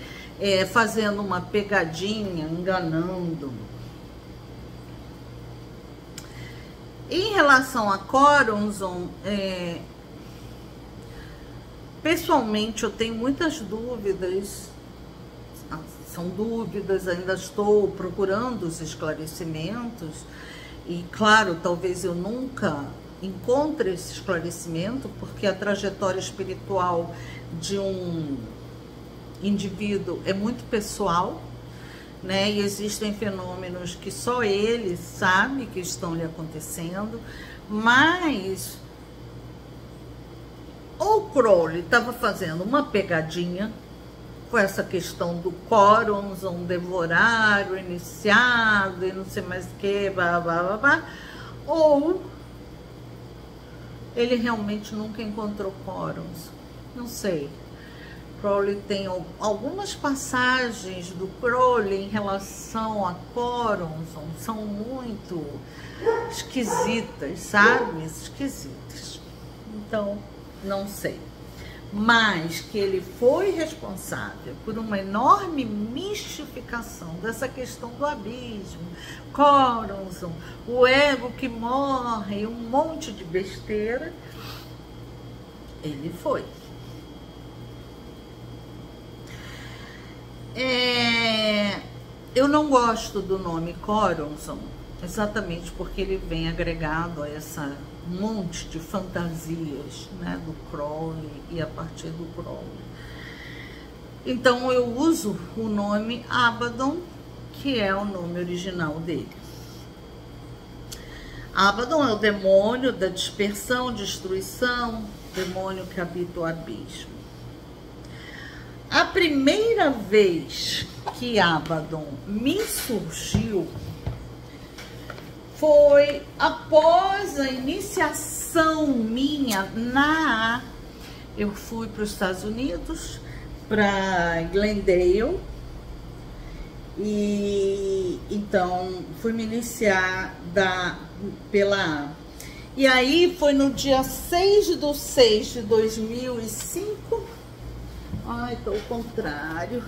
fazendo uma pegadinha, enganando. Em relação a Choronzon, pessoalmente eu tenho muitas dúvidas. São dúvidas, ainda estou procurando os esclarecimentos. E claro, talvez eu nunca encontre esse esclarecimento, porque a trajetória espiritual de um indivíduo é muito pessoal, né? E existem fenômenos que só ele sabe que estão lhe acontecendo, mas o Crowley estava fazendo uma pegadinha com essa questão do Choronzon devorar o iniciado e não sei mais o que, blá, blá, blá, blá, ou ele realmente nunca encontrou Choronzon, não sei. Crowley tem algumas passagens do Crowley em relação a Choronzon, são muito esquisitas, sabe? Esquisitas. Então, não sei. Mas que ele foi responsável por uma enorme mistificação dessa questão do abismo, Choronzon, o ego que morre, um monte de besteira, ele foi. Eu não gosto do nome Choronzon, exatamente porque ele vem agregado a essa monte de fantasias, né, do Crowley e a partir do Crowley. Então eu uso o nome Abaddon, que é o nome original dele. Abaddon é o demônio da dispersão, destruição, demônio que habita o abismo. A primeira vez que Abaddon me surgiu foi após a iniciação minha eu fui para os Estados Unidos, para Glendale, e então fui me iniciar pela e aí foi no dia 6/6/2005. Ai, tô ao contrário.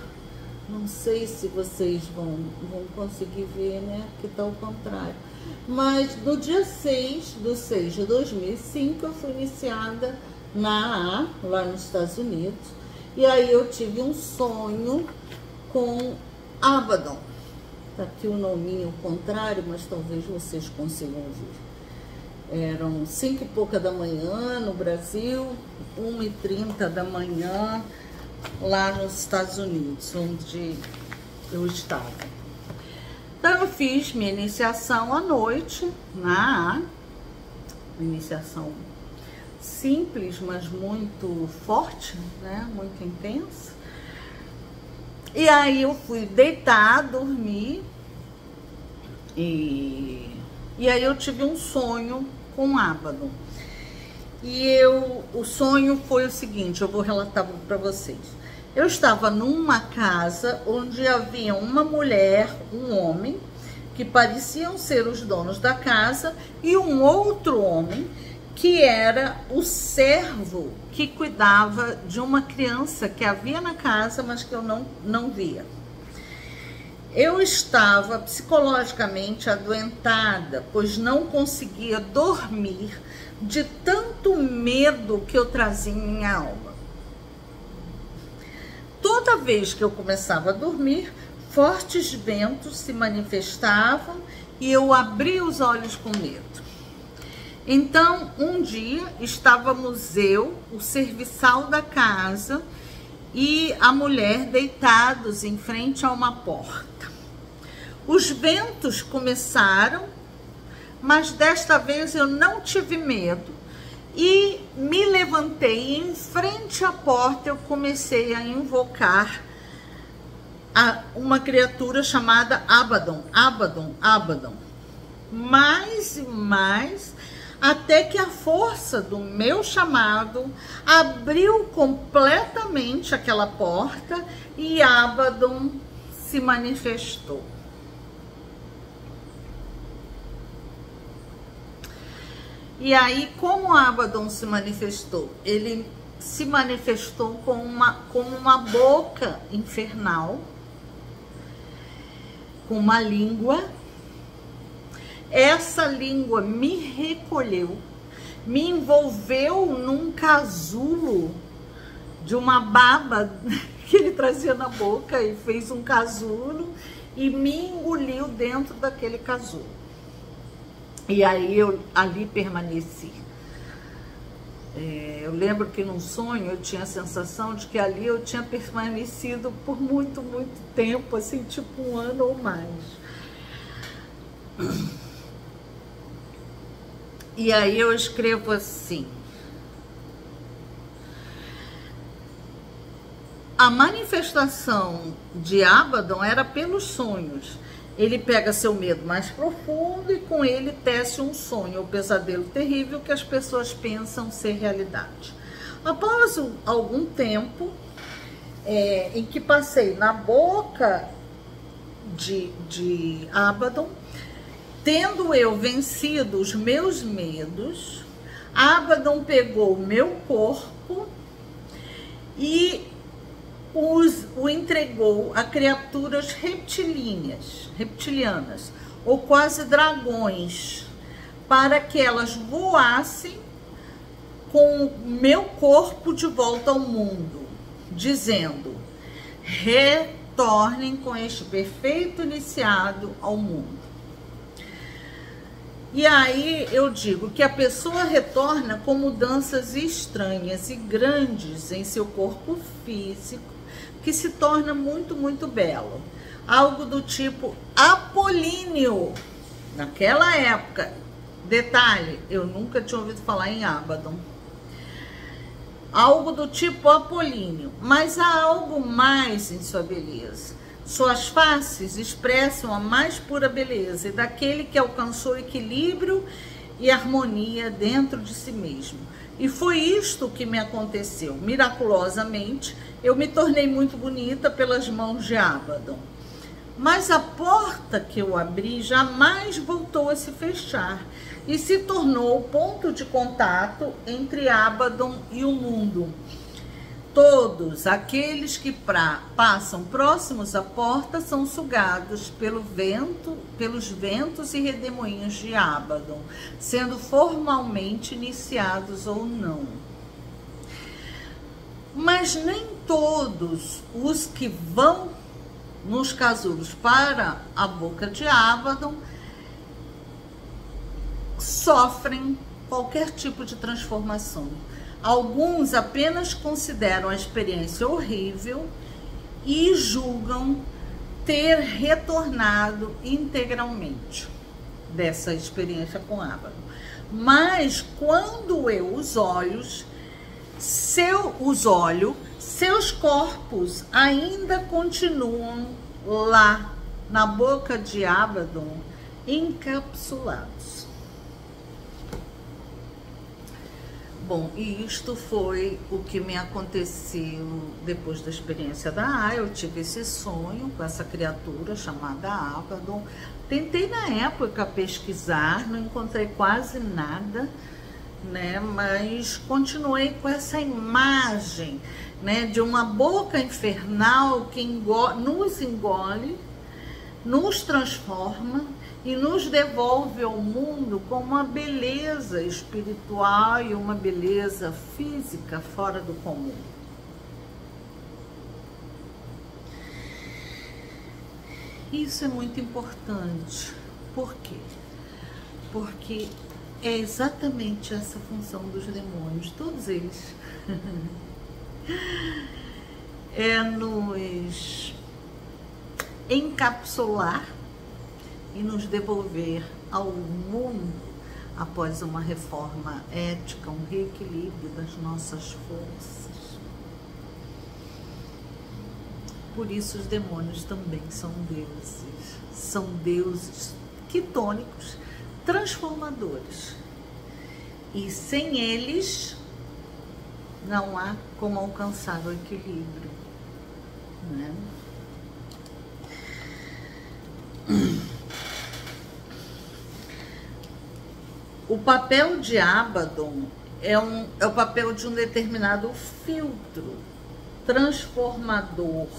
Não sei se vocês vão conseguir ver, né? Que tá ao contrário. Mas no dia 6/6/2005, eu fui iniciada na AA, lá nos Estados Unidos. E aí eu tive um sonho com Abaddon. Tá aqui o nominho contrário, mas talvez vocês consigam ver. Eram 5 e pouca da manhã no Brasil, 1h30 da manhã lá nos Estados Unidos, onde eu estava. Então eu fiz minha iniciação à noite na AA, iniciação simples, mas muito forte, né? Muito intensa. E aí eu fui deitar, dormir, e aí eu tive um sonho com Abaddon. E o sonho foi o seguinte, eu vou relatar para vocês. Eu estava numa casa onde havia uma mulher, um homem, que pareciam ser os donos da casa, e um outro homem, que era o servo que cuidava de uma criança que havia na casa, mas que eu não via. Eu estava psicologicamente adoentada, pois não conseguia dormir de tanto medo que eu trazia em minha alma. Toda vez que eu começava a dormir, fortes ventos se manifestavam e eu abria os olhos com medo. Então, um dia, estávamos eu, o serviçal da casa e a mulher deitados em frente a uma porta. Os ventos começaram, mas desta vez eu não tive medo e me levantei e em frente à porta eu comecei a invocar uma criatura chamada Abaddon, Abaddon, Abaddon. Mais e mais, até que a força do meu chamado abriu completamente aquela porta e Abaddon se manifestou. E aí, como Abaddon se manifestou? Ele se manifestou como uma boca infernal, com uma língua. Essa língua me recolheu, me envolveu num casulo de uma baba que ele trazia na boca e fez um casulo e me engoliu dentro daquele casulo. E aí eu ali permaneci. Eu lembro que num sonho eu tinha a sensação de que ali eu tinha permanecido por muito, muito tempo, assim, tipo 1 ano ou mais. E aí eu escrevo assim: a manifestação de Abaddon era pelos sonhos. Ele pega seu medo mais profundo e com ele tece um sonho ou pesadelo terrível que as pessoas pensam ser realidade. Após algum tempo em que passei na boca de Abaddon, tendo eu vencido os meus medos, Abaddon pegou o meu corpo e o entregou a criaturas reptilianas, ou quase dragões, para que elas voassem com o meu corpo de volta ao mundo, dizendo: retornem com este perfeito iniciado ao mundo. E aí eu digo que a pessoa retorna com mudanças estranhas e grandes em seu corpo físico, que se torna muito, muito belo. Algo do tipo Apolíneo. Naquela época, detalhe, eu nunca tinha ouvido falar em Abaddon. Algo do tipo Apolíneo, mas há algo mais em sua beleza. Suas faces expressam a mais pura beleza e daquele que alcançou equilíbrio e harmonia dentro de si mesmo. E foi isto que me aconteceu. Miraculosamente, eu me tornei muito bonita pelas mãos de Abaddon. Mas a porta que eu abri jamais voltou a se fechar e se tornou o ponto de contato entre Abaddon e o mundo. todos aqueles que passam próximos à porta são sugados pelos ventos e redemoinhos de Abaddon, sendo formalmente iniciados ou não. Mas nem todos os que vão nos casulos para a boca de Abaddon sofrem qualquer tipo de transformação. Alguns apenas consideram a experiência horrível e julgam ter retornado integralmente dessa experiência com Abaddon. Mas quando eu os olho, seus corpos ainda continuam lá na boca de Abaddon, encapsulados. Bom, e isto foi o que me aconteceu depois da experiência da Aya. Eu tive esse sonho com essa criatura chamada Abaddon. Tentei na época pesquisar, não encontrei quase nada, né? Mas continuei com essa imagem, né, de uma boca infernal que nos engole, nos transforma e nos devolve ao mundo com uma beleza espiritual e uma beleza física fora do comum. Isso é muito importante. Por quê? Porque é exatamente essa função dos demônios, todos eles. É nos encapsular e nos devolver ao mundo após uma reforma ética, um reequilíbrio das nossas forças. Por isso os demônios também são deuses quitônicos, transformadores. E sem eles não há como alcançar o equilíbrio, né? O papel de Abaddon é o papel de um determinado filtro transformador.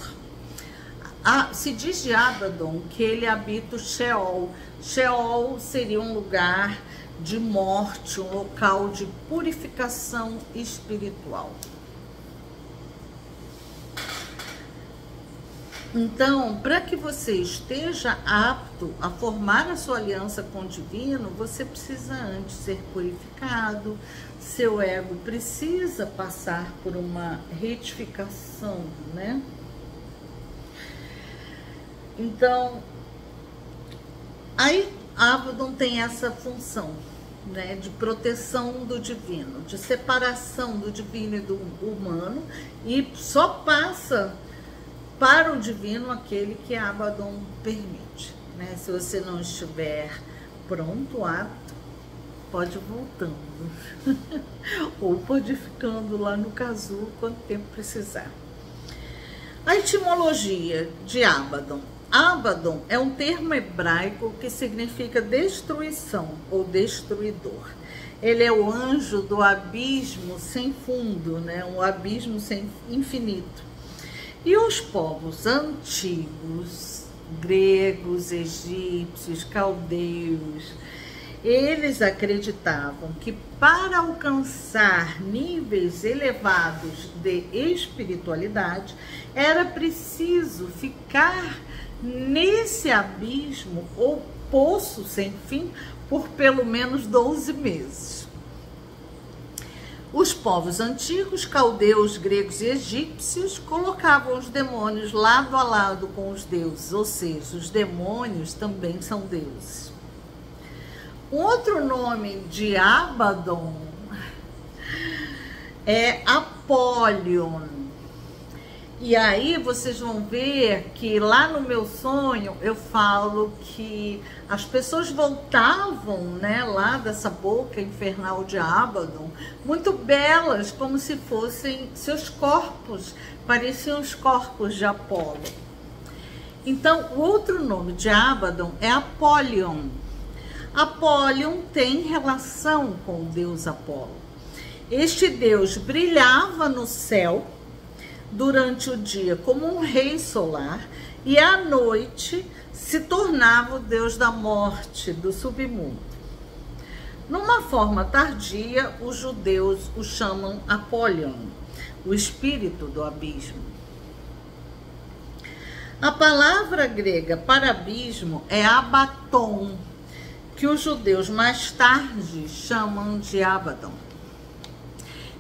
Se diz de Abaddon que ele habita o Sheol. Sheol seria um lugar de morte, um local de purificação espiritual. Então, para que você esteja apto a formar a sua aliança com o divino, você precisa antes ser purificado, seu ego precisa passar por uma retificação, né? Então, aí Abaddon tem essa função, né, de proteção do divino, de separação do divino e do humano, e só passa para o divino aquele que Abaddon permite, né? Se você não estiver pronto, apto, pode ir voltando ou pode ir ficando lá no casulo quanto tempo precisar. A etimologia de Abaddon. Abaddon é um termo hebraico que significa destruição ou destruidor. Ele é o anjo do abismo sem fundo, né? Um abismo sem infinito. E os povos antigos, gregos, egípcios, caldeus, eles acreditavam que para alcançar níveis elevados de espiritualidade, era preciso ficar nesse abismo ou poço sem fim por pelo menos 12 meses. Os povos antigos, caldeus, gregos e egípcios, colocavam os demônios lado a lado com os deuses, ou seja, os demônios também são deuses. Outro nome de Abaddon é Apollyon. E aí vocês vão ver que lá no meu sonho eu falo que as pessoas voltavam, né, lá dessa boca infernal de Abaddon, muito belas, como se fossem seus corpos, pareciam os corpos de Apolo. Então, o outro nome de Abaddon é Apollyon. Apollyon tem relação com o deus Apolo. Este deus brilhava no céu durante o dia como um rei solar e à noite se tornava o deus da morte, do submundo. Numa forma tardia, os judeus o chamam Apollyon, o espírito do abismo. A palavra grega para abismo é abaton, que os judeus mais tarde chamam de Abaddon.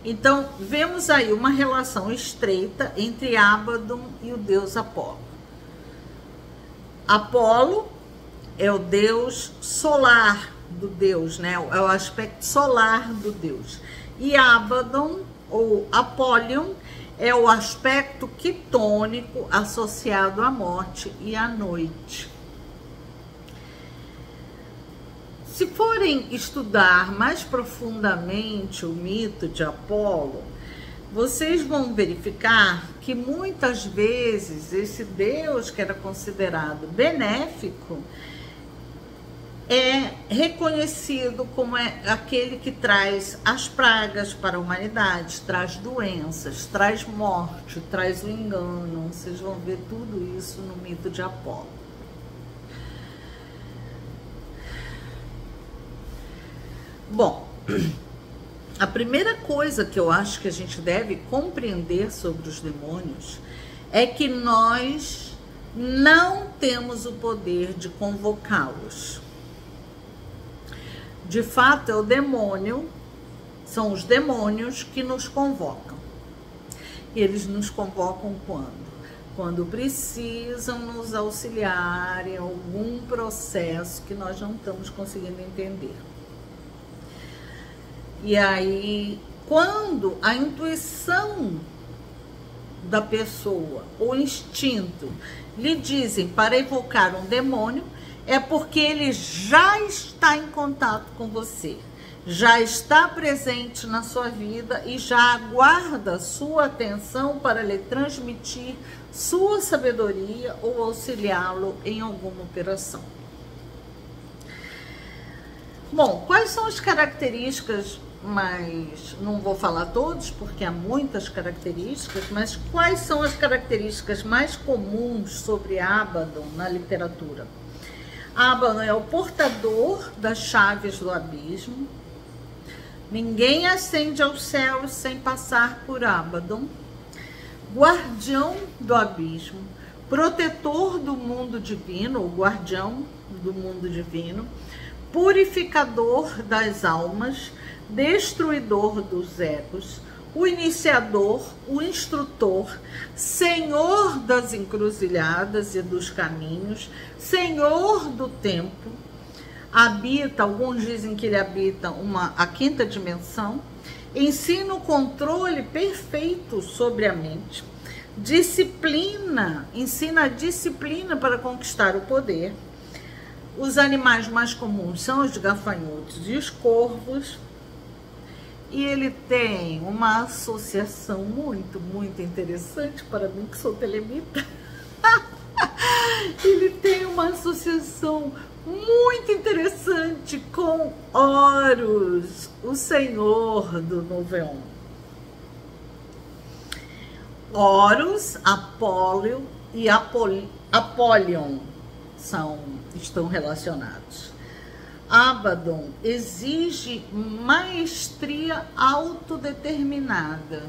Então, vemos aí uma relação estreita entre Abaddon e o deus Apolo. Apolo é o deus solar do deus, né? É o aspecto solar do deus. E Abaddon, ou Apollyon, é o aspecto quitônico associado à morte e à noite. Se forem estudar mais profundamente o mito de Apolo, vocês vão verificar que muitas vezes esse deus que era considerado benéfico é reconhecido como aquele que traz as pragas para a humanidade, traz doenças, traz morte, traz o engano. Vocês vão ver tudo isso no mito de Apolo. Bom, a primeira coisa que eu acho que a gente deve compreender sobre os demônios é que nós não temos o poder de convocá-los. De fato, é o demônio, são os demônios que nos convocam. E eles nos convocam quando? Quando precisam nos auxiliar em algum processo que nós não estamos conseguindo entender. E aí, quando a intuição da pessoa, o instinto, lhe dizem para evocar um demônio, é porque ele já está em contato com você, já está presente na sua vida e já aguarda sua atenção para lhe transmitir sua sabedoria ou auxiliá-lo em alguma operação. Bom, quais são as características, mas não vou falar todos porque há muitas características, mas quais são as características mais comuns sobre Abaddon na literatura? Abaddon é o portador das chaves do abismo. Ninguém ascende aos céus sem passar por Abaddon. Guardião do abismo, protetor do mundo divino, o guardião do mundo divino, purificador das almas, destruidor dos egos, o iniciador, o instrutor, senhor das encruzilhadas e dos caminhos, senhor do tempo, habita, alguns dizem que ele habita a quinta dimensão, ensina o controle perfeito sobre a mente, ensina a disciplina para conquistar o poder. Os animais mais comuns são os gafanhotos e os corvos. E ele tem uma associação muito, muito interessante para mim, que sou telemita. Ele tem uma associação muito interessante com Horus, o senhor do Nouveau. Horus, Apolo e Apollyon estão relacionados. Abaddon exige maestria autodeterminada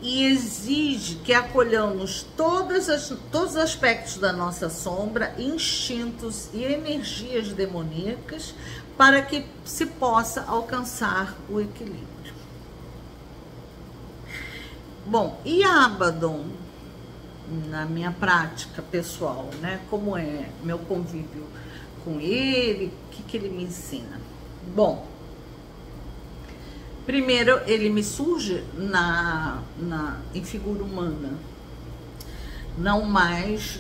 e exige que acolhamos todos os aspectos da nossa sombra, instintos e energias demoníacas para que se possa alcançar o equilíbrio. Bom, e Abaddon, na minha prática pessoal, né? Como é meu convívio com ele, o que ele me ensina? Bom, primeiro ele me surge em figura humana, não mais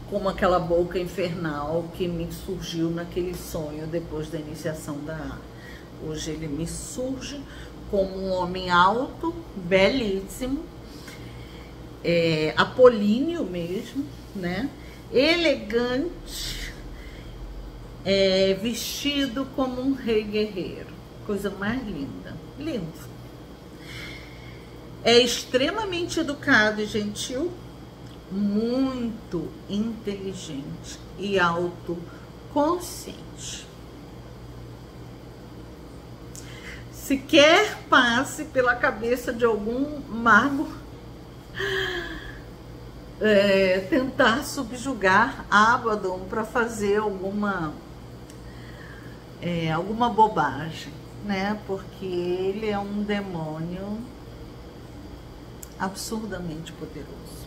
como aquela boca infernal que me surgiu naquele sonho depois da iniciação da A. Hoje ele me surge como um homem alto, belíssimo, apolíneo mesmo, né? Elegante, vestido como um rei guerreiro, coisa mais linda, lindo. é extremamente educado e gentil, muito inteligente e autoconsciente. Sequer passe pela cabeça de algum mago tentar subjugar Abaddon para fazer alguma bobagem, né? Porque ele é um demônio absurdamente poderoso.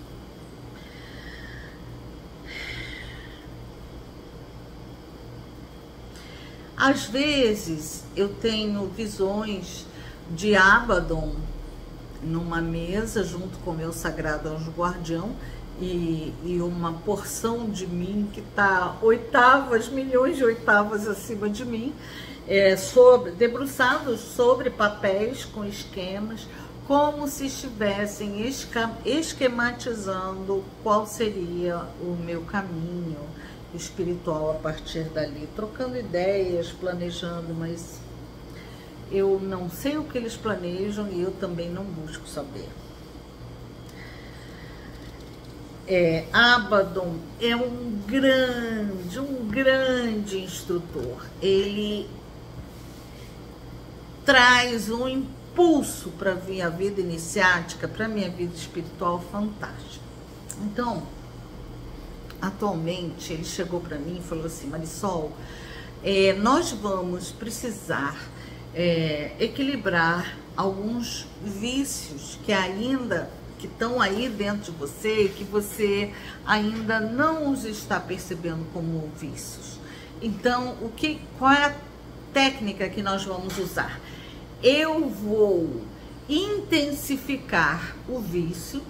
Às vezes eu tenho visões de Abaddon numa mesa junto com o meu sagrado anjo guardião e uma porção de mim que está oitavas, milhões de oitavas acima de mim, debruçados sobre papéis com esquemas, como se estivessem esquematizando qual seria o meu caminho espiritual a partir dali, trocando ideias, planejando, mas eu não sei o que eles planejam e eu também não busco saber. Abaddon é um grande instrutor. Ele traz um impulso para a minha vida iniciática, para a minha vida espiritual fantástica. Então, atualmente, ele chegou para mim e falou assim: Marisol, nós vamos precisar equilibrar alguns vícios que estão aí dentro de você e que você ainda não os está percebendo como vícios. Então, qual é a técnica que nós vamos usar? Eu vou intensificar o vício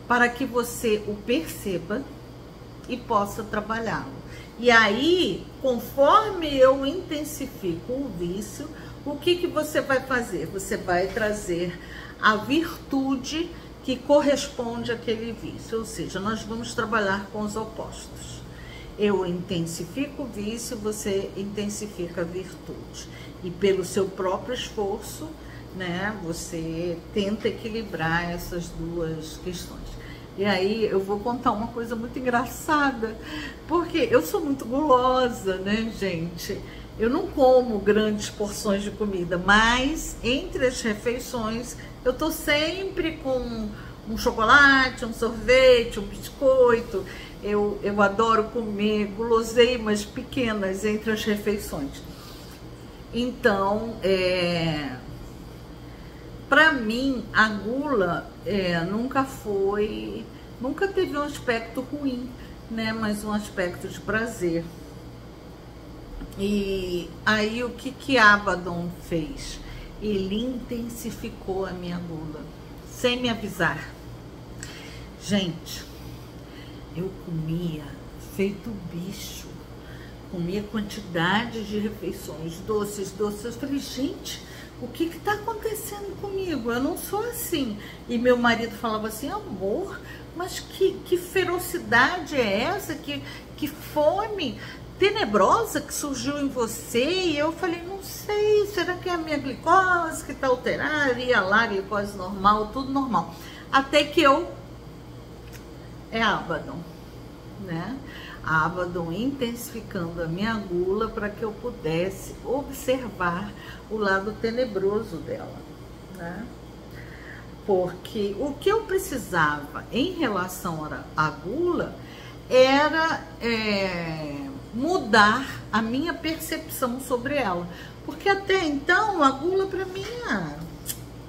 para que você o perceba e possa trabalhá-lo. E aí, conforme eu intensifico o vício, o que você vai fazer? Você vai trazer a virtude que corresponde àquele vício, ou seja, nós vamos trabalhar com os opostos. Eu intensifico o vício, você intensifica a virtude. E pelo seu próprio esforço, né, você tenta equilibrar essas duas questões. E aí eu vou contar uma coisa muito engraçada, porque eu sou muito gulosa, né, gente? Eu não como grandes porções de comida, mas entre as refeições eu tô sempre com um chocolate, um sorvete, um biscoito. Eu adoro comer guloseimas pequenas entre as refeições. Então, para mim, a gula nunca teve um aspecto ruim, né? Mas um aspecto de prazer. E aí o que Abaddon fez? Ele intensificou a minha gula, sem me avisar. Gente, eu comia feito bicho, comia quantidade de refeições, doces. Eu falei, gente, o que está acontecendo comigo? Eu não sou assim. E meu marido falava assim, amor, mas que ferocidade é essa? Que fome tenebrosa que surgiu em você? E eu falei, não sei, será que é a minha glicose que está alterada? Ia lá, glicose normal, tudo normal. Até que Abaddon, né? Abaddon intensificando a minha gula para que eu pudesse observar o lado tenebroso dela, né? Porque o que eu precisava em relação à gula era mudar a minha percepção sobre ela, porque até então a gula para mim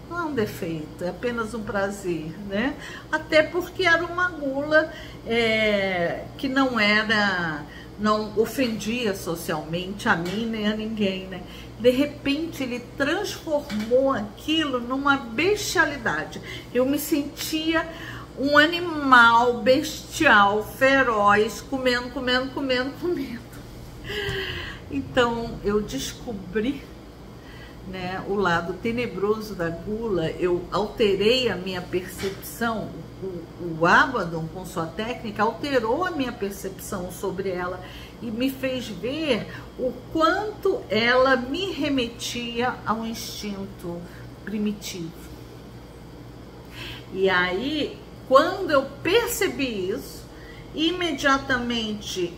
não é um defeito, é apenas um prazer, né? Até porque era uma gula que não ofendia socialmente a mim nem a ninguém, né? De repente ele transformou aquilo numa bestialidade. Eu me sentia um animal bestial, feroz, comendo. Então eu descobri, né, o lado tenebroso da gula. Eu alterei a minha percepção. O Abaddon, com sua técnica, alterou a minha percepção sobre ela e me fez ver o quanto ela me remetia a um instinto primitivo. E aí, quando eu percebi isso, imediatamente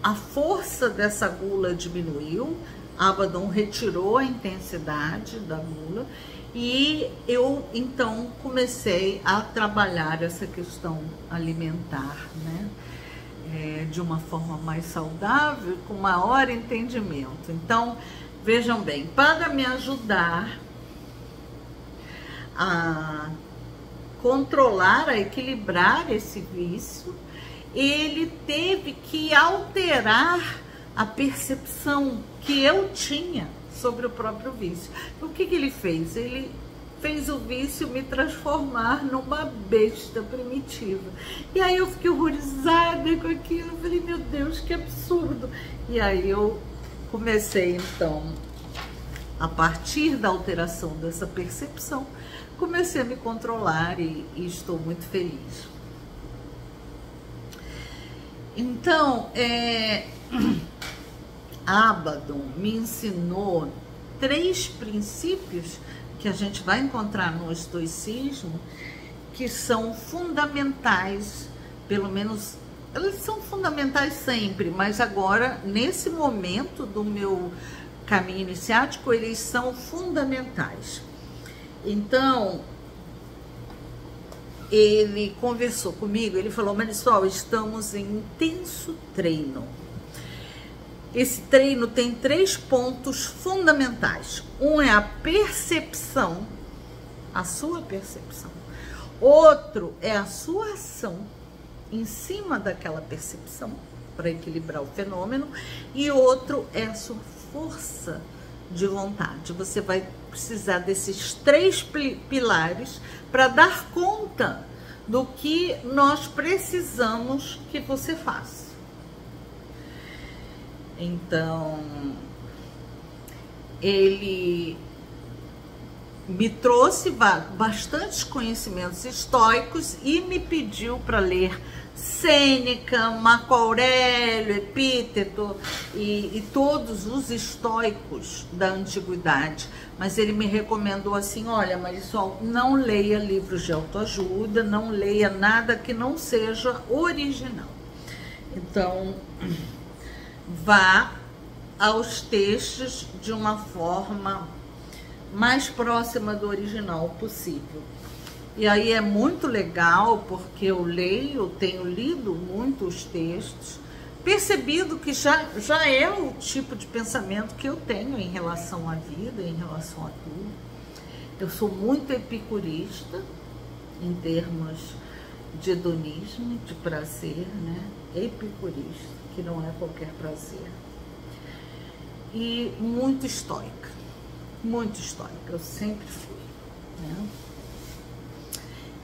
a força dessa gula diminuiu, Abaddon retirou a intensidade da gula e eu então comecei a trabalhar essa questão alimentar, né? De uma forma mais saudável, com maior entendimento. Então, vejam bem, para me ajudar a controlar, a equilibrar esse vício, ele teve que alterar a percepção que eu tinha sobre o próprio vício. O que ele fez? Ele fez o vício me transformar numa besta primitiva. E aí eu fiquei horrorizada com aquilo. Eu falei, meu Deus, que absurdo. E aí eu comecei, então, a partir da alteração dessa percepção, comecei a me controlar e estou muito feliz. Então, Abaddon me ensinou 3 princípios que a gente vai encontrar no estoicismo, que são fundamentais, pelo menos, eles são fundamentais sempre, mas agora, nesse momento do meu caminho iniciático, eles são fundamentais. Então, ele conversou comigo, ele falou, Marisol, estamos em intenso treino. Esse treino tem 3 pontos fundamentais. Um é a percepção, a sua percepção. Outro é a sua ação em cima daquela percepção, para equilibrar o fenômeno. E outro é a sua força de vontade. Você vai precisar desses 3 pilares para dar conta do que nós precisamos que você faça. Então, ele me trouxe bastantes conhecimentos estoicos e me pediu para ler Sêneca, Marco Aurélio, Epíteto e todos os estoicos da antiguidade. Mas ele me recomendou assim, olha, Marisol, não leia livros de autoajuda, não leia nada que não seja original. Então, vá aos textos de uma forma mais próxima do original possível. E aí é muito legal, porque eu tenho lido muitos textos, percebido que já é o tipo de pensamento que eu tenho em relação à vida, em relação a tudo. Eu sou muito epicurista, em termos de hedonismo, de prazer, né? Epicurista, que não é qualquer prazer. E muito estoica, eu sempre fui, né?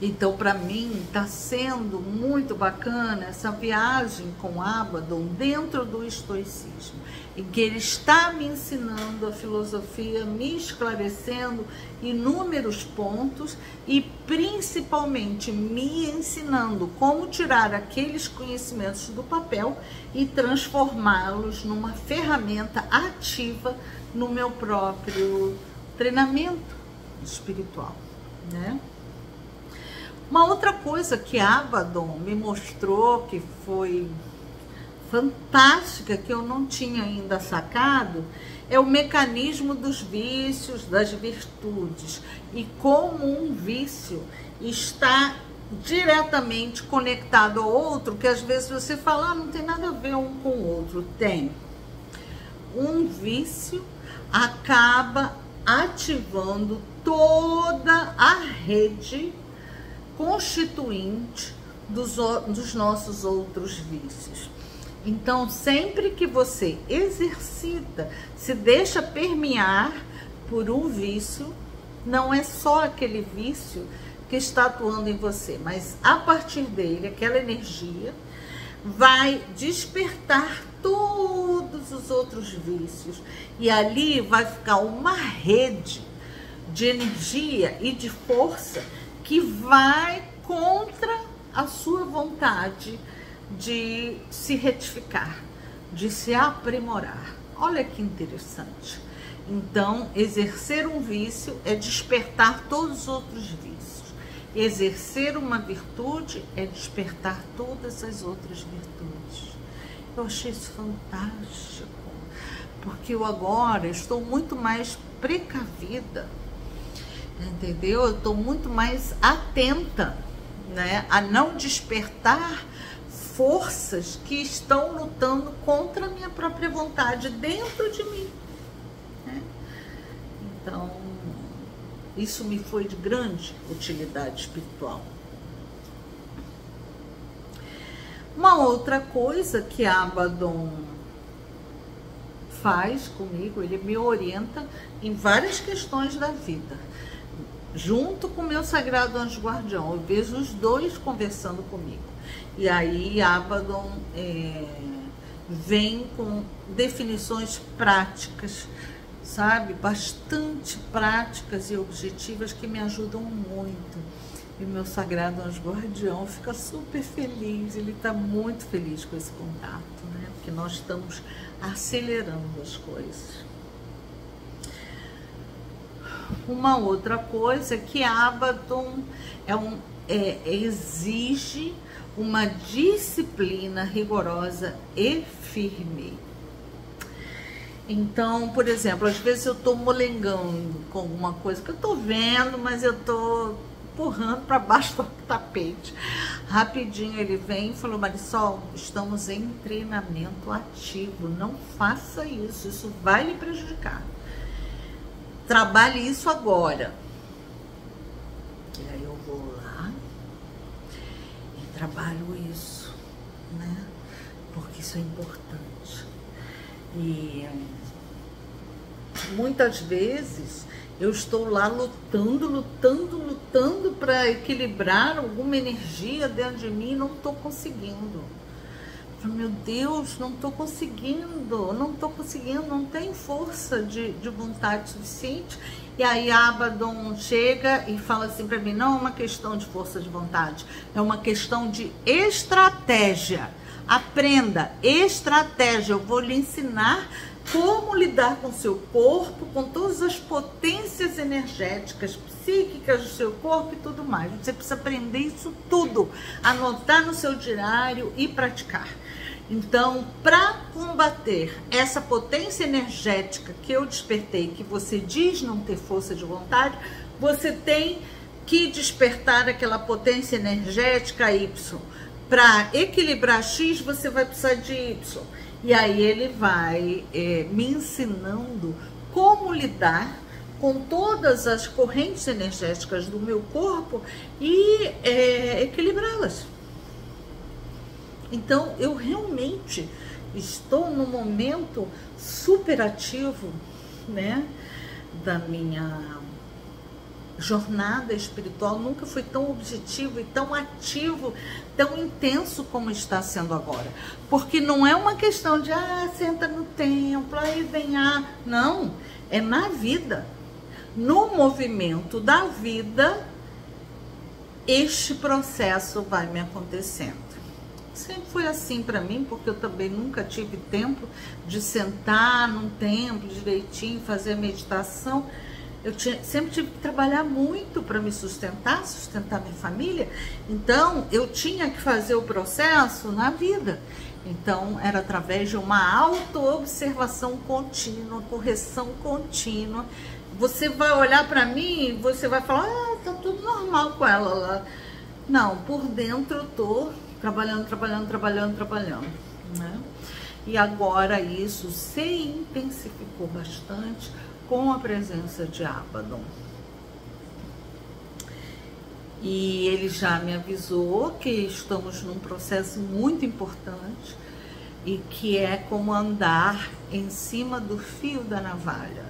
Então, para mim, está sendo muito bacana essa viagem com Abaddon dentro do estoicismo, em que ele está me ensinando a filosofia, me esclarecendo inúmeros pontos e, principalmente, me ensinando como tirar aqueles conhecimentos do papel e transformá-los numa ferramenta ativa no meu próprio treinamento espiritual, né? Uma outra coisa que Abaddon me mostrou que foi fantástica, que eu não tinha ainda sacado, é o mecanismo dos vícios, das virtudes, e como um vício está diretamente conectado ao outro, que às vezes você fala, não tem nada a ver um com o outro. Tem. Um vício acaba ativando toda a rede constituinte dos nossos outros vícios. Então, sempre que você exercita, se deixa permear por um vício, não é só aquele vício que está atuando em você, mas a partir dele, aquela energia vai despertar todos os outros vícios, e ali vai ficar uma rede de energia e de força que vai contra a sua vontade de se retificar, de se aprimorar. Olha que interessante. Então, exercer um vício é despertar todos os outros vícios. exercer uma virtude é despertar todas as outras virtudes. Eu achei isso fantástico, porque eu agora estou muito mais precavida, entendeu? Eu estou muito mais atenta, né, a não despertar forças que estão lutando contra a minha própria vontade dentro de mim, né? Então, isso me foi de grande utilidade espiritual. Uma outra coisa que Abaddon faz comigo, ele me orienta em várias questões da vida, junto com o meu sagrado anjo guardião. Eu vejo os dois conversando comigo. E aí Abaddon vem com definições práticas, sabe? Bastante práticas e objetivas que me ajudam muito. E meu sagrado anjo guardião fica super feliz, ele está muito feliz com esse contato, né? Porque nós estamos acelerando as coisas. Uma outra coisa é que Abaddon exige uma disciplina rigorosa e firme. Então, por exemplo, às vezes eu estou molengando com alguma coisa que eu estou vendo, mas eu estou empurrando para baixo do tapete. Rapidinho ele vem e falou: Marisol, estamos em treinamento ativo, não faça isso, isso vai lhe prejudicar. Trabalhe isso agora. E aí eu vou lá e trabalho isso, né? Porque isso é importante. E muitas vezes eu estou lá lutando para equilibrar alguma energia dentro de mim e não estou conseguindo. Meu Deus, não estou conseguindo, não tenho força de vontade suficiente. E aí Abaddon chega e fala assim para mim: não é uma questão de força de vontade, é uma questão de estratégia. Aprenda estratégia, eu vou lhe ensinar como lidar com o seu corpo, com todas as potências energéticas, psíquicas do seu corpo e tudo mais. Você precisa aprender isso tudo, anotar no seu diário e praticar. Então, para combater essa potência energética que eu despertei, que você diz não ter força de vontade, você tem que despertar aquela potência energética Y. Para equilibrar X, você vai precisar de Y. E aí ele vai me ensinando como lidar com todas as correntes energéticas do meu corpo e equilibrá-las. Então, eu realmente estou num momento super ativo, né, da minha jornada espiritual. Nunca foi tão objetivo e tão ativo, tão intenso como está sendo agora. Porque não é uma questão de, senta no templo, aí vem não, é na vida. No movimento da vida, este processo vai me acontecendo. Sempre foi assim para mim, porque eu também nunca tive tempo de sentar num templo direitinho, fazer meditação. Eu sempre tive que trabalhar muito para me sustentar minha família. Então, eu tinha que fazer o processo na vida. Então, era através de uma auto-observação contínua, correção contínua. Você vai olhar para mim e você vai falar: tá tudo normal com ela lá. Não, por dentro eu tô trabalhando, né? E agora isso se intensificou bastante com a presença de Abaddon. E ele já me avisou que estamos num processo muito importante e que é como andar em cima do fio da navalha,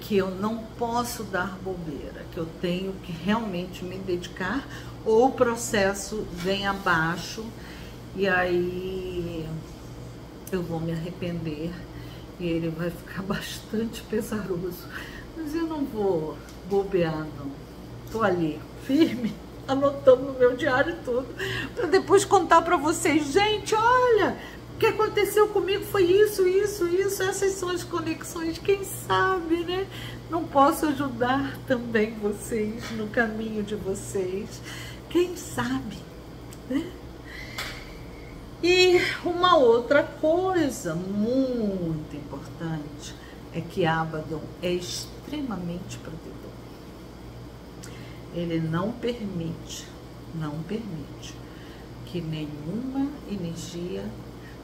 que eu não posso dar bobeira, que eu tenho que realmente me dedicar, ou o processo vem abaixo e aí eu vou me arrepender e ele vai ficar bastante pesaroso. Mas eu não vou bobear, não. Tô ali, firme, anotando no meu diário tudo, para depois contar para vocês: gente, olha, O que aconteceu comigo foi isso, isso, isso, essas são as conexões, quem sabe, né? Não posso ajudar também vocês no caminho de vocês, quem sabe, né? E uma outra coisa muito importante é que Abaddon é extremamente protetor. Ele não permite que nenhuma energia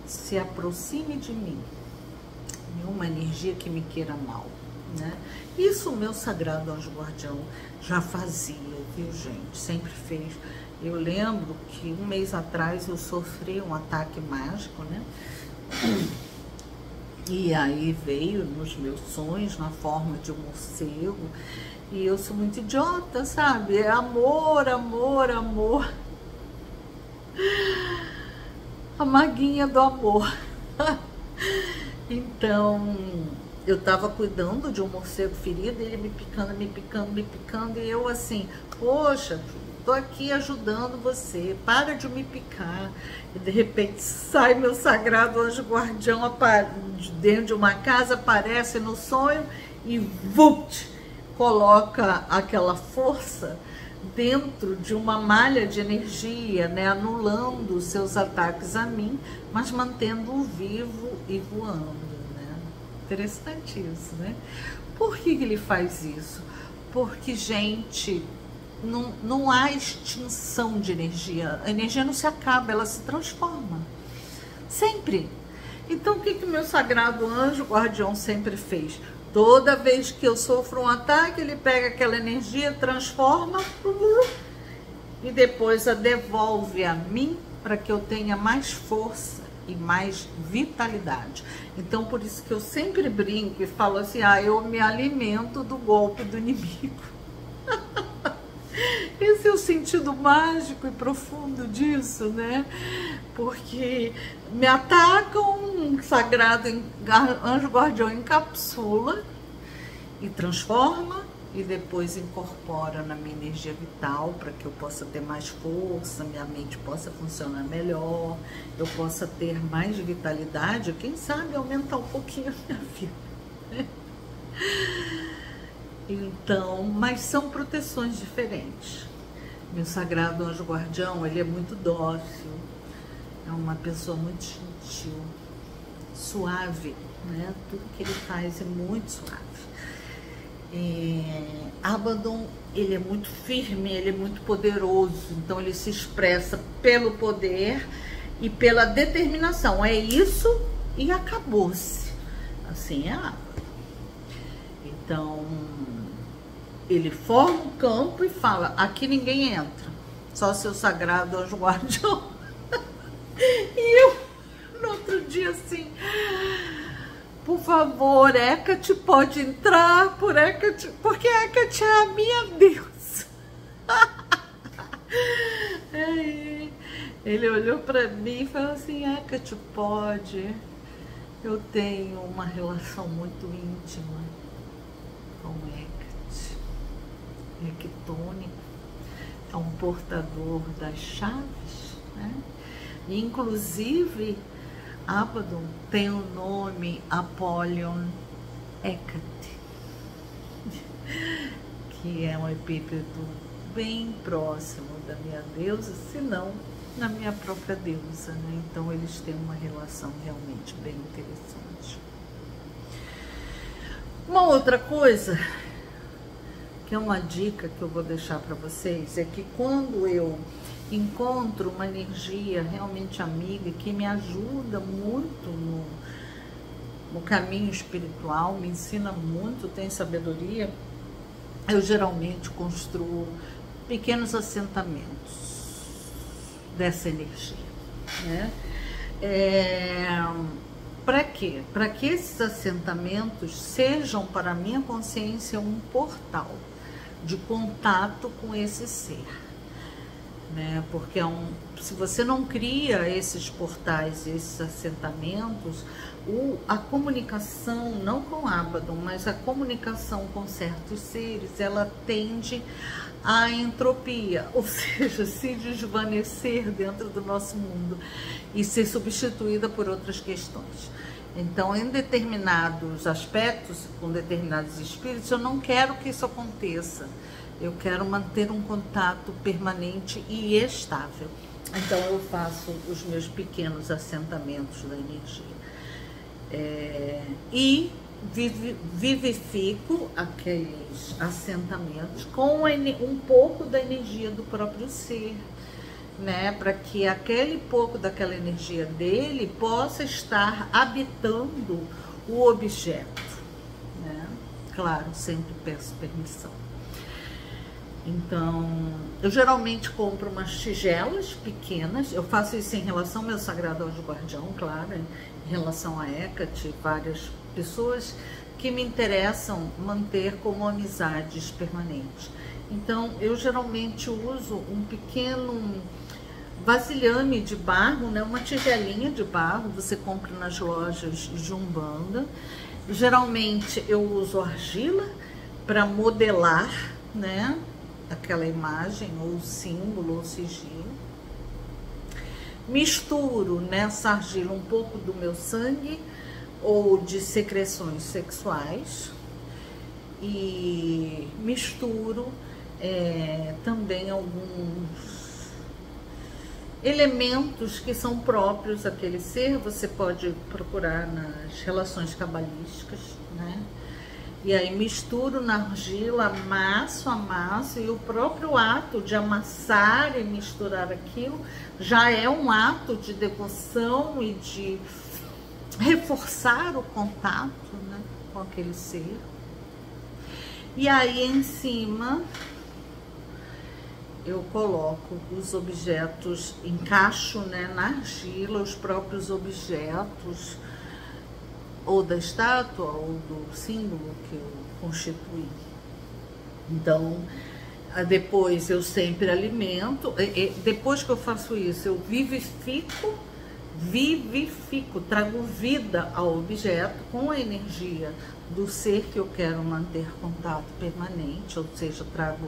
se aproxime de mim, nenhuma energia que me queira mal, né? Isso o meu sagrado anjo guardião já fazia, viu, gente? Sempre fez. Eu lembro que um mês atrás eu sofri um ataque mágico, né? E aí veio nos meus sonhos na forma de um morcego. E eu sou muito idiota, sabe? É amor, amor, amor. A maguinha do amor. Então, eu tava cuidando de um morcego ferido, ele me picando, me picando, me picando. E eu assim, poxa, tô aqui ajudando você, para de me picar. E de repente sai meu sagrado anjo guardião dentro de uma casa, aparece no sonho e vupt! Coloca aquela força dentro de uma malha de energia, né, anulando os seus ataques a mim, mas mantendo-o vivo e voando, né? Interessante isso, né? Por que ele faz isso? Porque, gente, não há extinção de energia. A energia não se acaba, ela se transforma. Sempre. Então, o que o meu sagrado anjo guardião sempre fez? Toda vez que eu sofro um ataque, ele pega aquela energia, transforma e depois a devolve a mim para que eu tenha mais força e mais vitalidade. Então, por isso que eu sempre brinco e falo assim, eu me alimento do golpe do inimigo. Esse é o sentido mágico e profundo disso, né? Porque me atacam, um sagrado anjo guardião encapsula e transforma e depois incorpora na minha energia vital para que eu possa ter mais força, minha mente possa funcionar melhor, eu possa ter mais vitalidade, quem sabe aumentar um pouquinho a minha vida. Então, mas são proteções diferentes. Meu sagrado anjo guardião, ele é muito dócil, é uma pessoa muito gentil, suave, né? Tudo que ele faz é muito suave. Abaddon, ele é muito firme, ele é muito poderoso, então ele se expressa pelo poder e pela determinação. É isso e acabou-se. Assim é Abaddon. Então, ele forma um campo e fala, aqui ninguém entra, só seu sagrado anjo guardião. E eu, no outro dia, assim, por favor, Hecate pode entrar, porque Hecate é a minha deusa. Ele olhou para mim e falou assim, Hecate pode, eu tenho uma relação muito íntima com Hecate, Hectônico, é um portador das chaves, né? Inclusive, Abaddon tem o nome Apollyon Hecate, que é um epíteto bem próximo da minha deusa, se não na minha própria deusa, né? Então eles têm uma relação realmente bem interessante. Uma outra coisa, que é uma dica que eu vou deixar para vocês, é que quando eu encontro uma energia realmente amiga que me ajuda muito no caminho espiritual, me ensina muito, tem sabedoria, eu geralmente construo pequenos assentamentos dessa energia, né? Para quê? Para que esses assentamentos sejam para a minha consciência um portal de contato com esse ser. né? Porque se você não cria esses portais, esses assentamentos, a comunicação, não com Abaddon, mas a comunicação com certos seres, ela tende à entropia, ou seja, se desvanecer dentro do nosso mundo e ser substituída por outras questões. Então, em determinados aspectos, com determinados espíritos, eu não quero que isso aconteça. Eu quero manter um contato permanente e estável. Então, eu faço os meus pequenos assentamentos da energia. E vivifico aqueles assentamentos com um pouco da energia do próprio ser, né? Para que aquele pouco daquela energia dele possa estar habitando o objeto, né? Claro, sempre peço permissão. Então, eu geralmente compro umas tigelas pequenas. Eu faço isso em relação ao meu sagrado anjo guardião, claro, em relação a Hecate, várias pessoas que me interessam manter como amizades permanentes. Então, eu geralmente uso um pequeno vasilhame de barro, né? Uma tigelinha de barro, você compra nas lojas de Umbanda. Geralmente eu uso argila para modelar, né? Aquela imagem, ou símbolo, ou sigilo. Misturo nessa argila um pouco do meu sangue ou de secreções sexuais e misturo também alguns elementos que são próprios daquele ser. Você pode procurar nas relações cabalísticas, né? E aí misturo na argila, amasso, e o próprio ato de amassar e misturar aquilo já é um ato de devoção e de reforçar o contato, né, com aquele ser. E aí em cima eu coloco os objetos, encaixo, né, na argila os próprios objetos, ou da estátua, ou do símbolo que eu constituí. Então, depois eu sempre alimento, depois que eu faço isso, eu vivifico, trago vida ao objeto com a energia do ser que eu quero manter contato permanente, ou seja, trago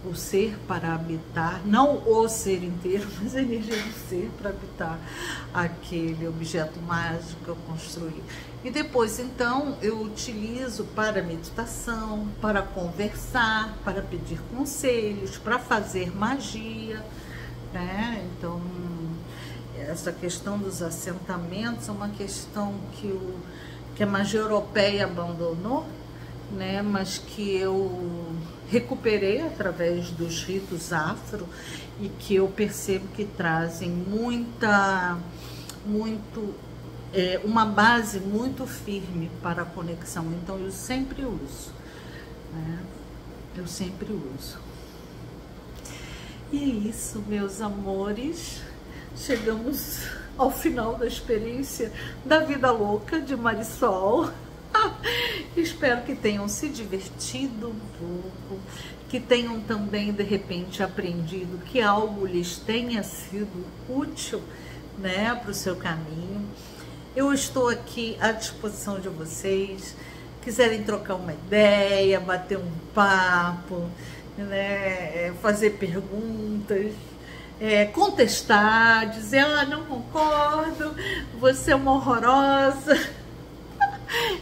o ser para habitar, não o ser inteiro, mas a energia do ser para habitar aquele objeto mágico que eu construí. E depois, então, eu utilizo para meditação, para conversar, para pedir conselhos, para fazer magia, né? Então, essa questão dos assentamentos é uma questão que a magia europeia abandonou, né? Mas que eu recuperei através dos ritos afro e que eu percebo que trazem uma base muito firme para a conexão. Então eu sempre uso, né? Eu sempre uso. E é isso, meus amores. Chegamos ao final da experiência da vida louca de Marisol. Espero que tenham se divertido um pouco, que tenham também de repente aprendido que algo lhes tenha sido útil, né, para o seu caminho. Eu estou aqui à disposição de vocês. Quiserem trocar uma ideia, bater um papo, né, fazer perguntas, contestar, dizer, não concordo, você é uma horrorosa,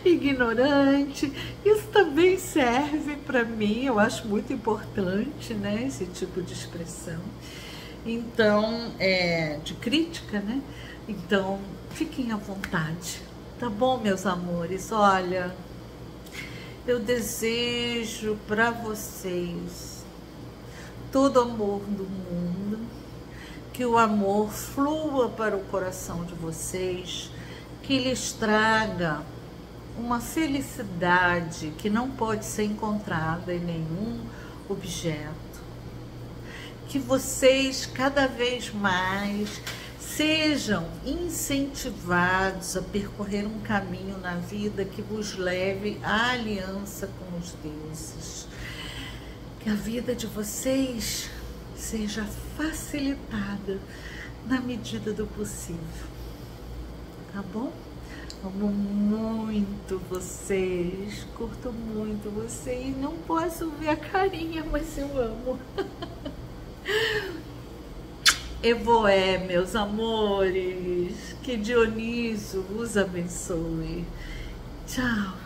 ignorante, isso também serve para mim. Eu acho muito importante, né, esse tipo de expressão. Então, de crítica, né? Então, fiquem à vontade, tá bom, meus amores? Olha, eu desejo para vocês todo amor do mundo, que o amor flua para o coração de vocês, que lhes traga uma felicidade que não pode ser encontrada em nenhum objeto. Que vocês cada vez mais sejam incentivados a percorrer um caminho na vida que vos leve à aliança com os deuses. Que a vida de vocês seja facilitada na medida do possível, tá bom? Amo muito vocês, curto muito vocês, não posso ver a carinha, mas eu amo. Evoé, meus amores, que Dioniso os abençoe. Tchau.